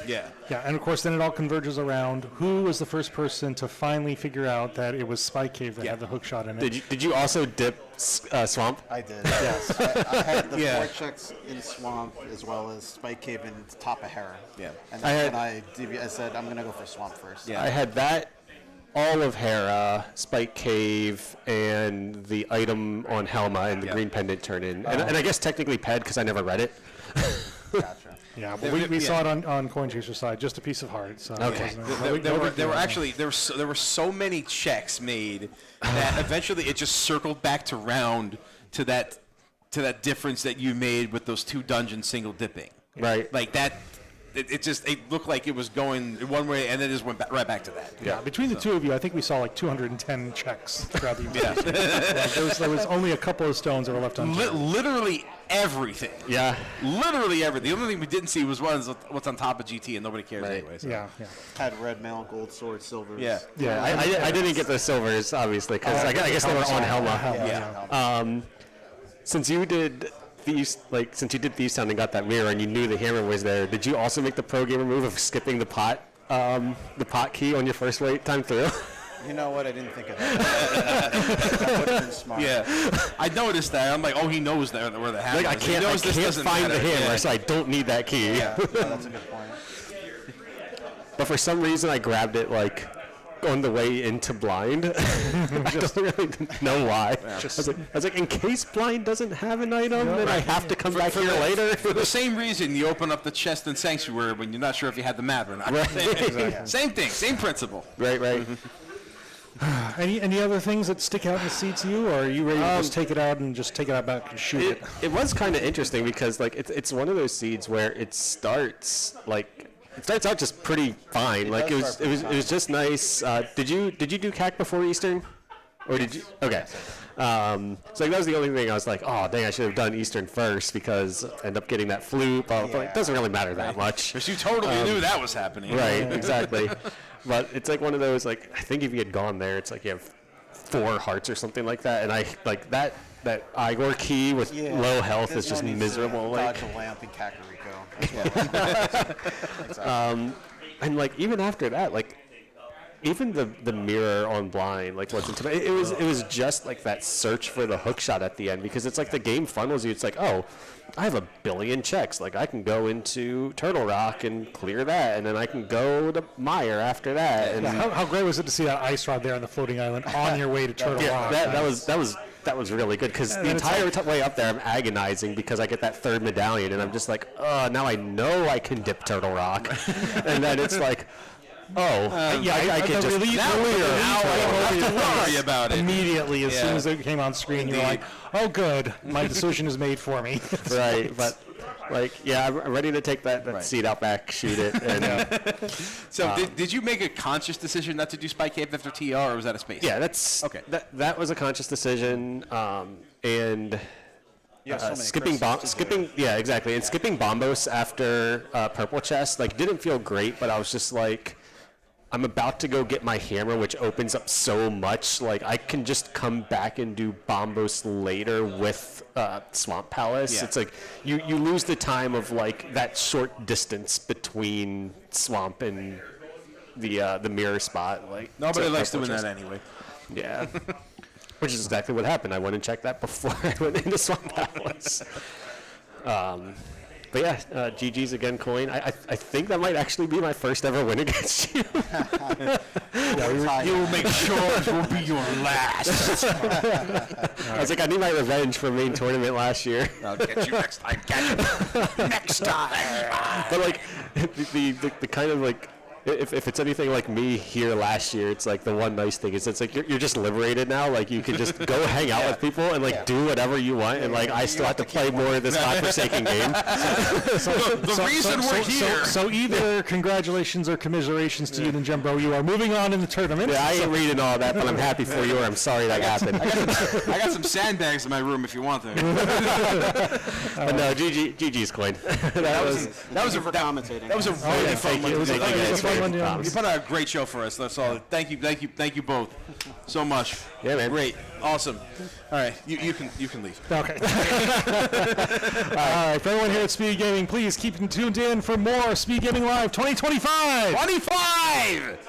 Yeah, and of course then it all converges around who was the first person to finally figure out that it was Spike Cave that had the hook shot in it. Did you also dip Swamp? I did. Yes, I had the 4 checks in Swamp as well as Spike Cave and top of Hera. Yeah, and I said I'm gonna go for Swamp first. Yeah, I had that. All of Hera, Spike Cave, and the item on Helma and the green pendant turn in. And I guess technically Ped because I never read it. Gotcha. Yeah, but we saw it on Coin Chaser's side, just a piece of heart. So okay. There were so many checks made that eventually it just circled back to round to that difference that you made with those 2 dungeons single dipping. Right. That. It looked like it was going one way, and then it just went right back to that. Yeah, between the two of you, I think we saw 210 checks throughout the entire there was only a couple of stones that were left unturned. Literally everything. Yeah. Literally everything. The only thing we didn't see was what's on top of GT, and nobody cares anyway. So. Yeah. Had red mail, gold sword, silvers. Yeah. I didn't get the silvers, obviously, because I guess they were on Helma. Since you did... since you did Thieves Town and got that mirror and you knew the hammer was there, did you also make the pro gamer move of skipping the pot key on your first time through? You know what? I didn't think of that. That would have been smart. Yeah, I noticed that. I'm like, oh, he knows where the hammer is. I can't find the hammer, so I don't need that key. Yeah, that's a good point. But for some reason, I grabbed it on the way into blind. I don't really know why. I was like, in case blind doesn't have an item, then I have to come back here later. For the same reason you open up the chest in Sanctuary when you're not sure if you had the map or not. Right. Same thing, same principle. Right. Any other things that stick out in the seat to you, or are you ready to just take it out back and shoot it? It was kind of interesting because it's one of those seeds where it starts out just pretty fine. It was just nice. Did you do CAC before Eastern, or did you? Okay. So that was the only thing I was like, oh dang, I should have done Eastern first because I end up getting that flute. But it doesn't really matter that much. Because you totally knew that was happening. Right. Exactly. But it's one of those I think if you had gone there, it's you have 4 hearts or something like that, and I that Igor key with low health is just miserable. Dodge a lamp in Kakariko. And even after that, even the mirror on blind wasn't too bad. It was just that search for the hook shot at the end because it's the game funnels you. It's I have a billion checks. Like, I can go into Turtle Rock and clear that, and then I can go to Mire after that. And How great was it to see that ice rod there on the floating island on your way to Turtle Rock? That was really good because the entire way up there I'm agonizing because I get that third medallion and I'm just like, oh, now I know I can dip Turtle Rock. And then it's like, I can just now I don't have to worry about it. Immediately, as soon as it came on screen, you're like, oh, good, my decision is made for me. Right, but I'm ready to take that seat out back, shoot it. And, so did you make a conscious decision not to do Spike Cave after TR, or was that a space? Yeah, that's okay. That was a conscious decision, and skipping, exactly, and skipping Bombos after Purple Chest didn't feel great, but I was just like, I'm about to go get my hammer, which opens up so much. Like, I can just come back and do Bombos later with Swamp Palace. Yeah. It's like you lose the time of that short distance between Swamp and the mirror spot. Nobody likes doing that anyway. Yeah. Which is exactly what happened. I went and checked that before I went into Swamp Palace. But yeah, GG's again, Coin. I think that might actually be my first ever win against you. You will make sure it will be your last. I was like, I need my revenge for main tournament last year. I'll get you next time. Next time. But the kind of if it's anything like me here last year, it's the one nice thing is it's you're just liberated now. You can just go hang out with people and do whatever you want, and I still have to play more of this godforsaken game. The reason we're here. So either congratulations or commiserations to you, ninjembro. You are moving on in the tournament. Yeah, I ain't reading all that, but I'm happy for you, or I'm sorry that happened. I got some sandbags in my room if you want them. But no, GG's, Coin. That was a commentating. That was a really fun one. Thank you. You put on a great show for us. That's all. Thank you both so much. Yeah, man. Great, awesome. All right, you can leave. Okay. All right, for everyone here at Speed Gaming, please keep tuned in for more Speed Gaming Live 2025. 25.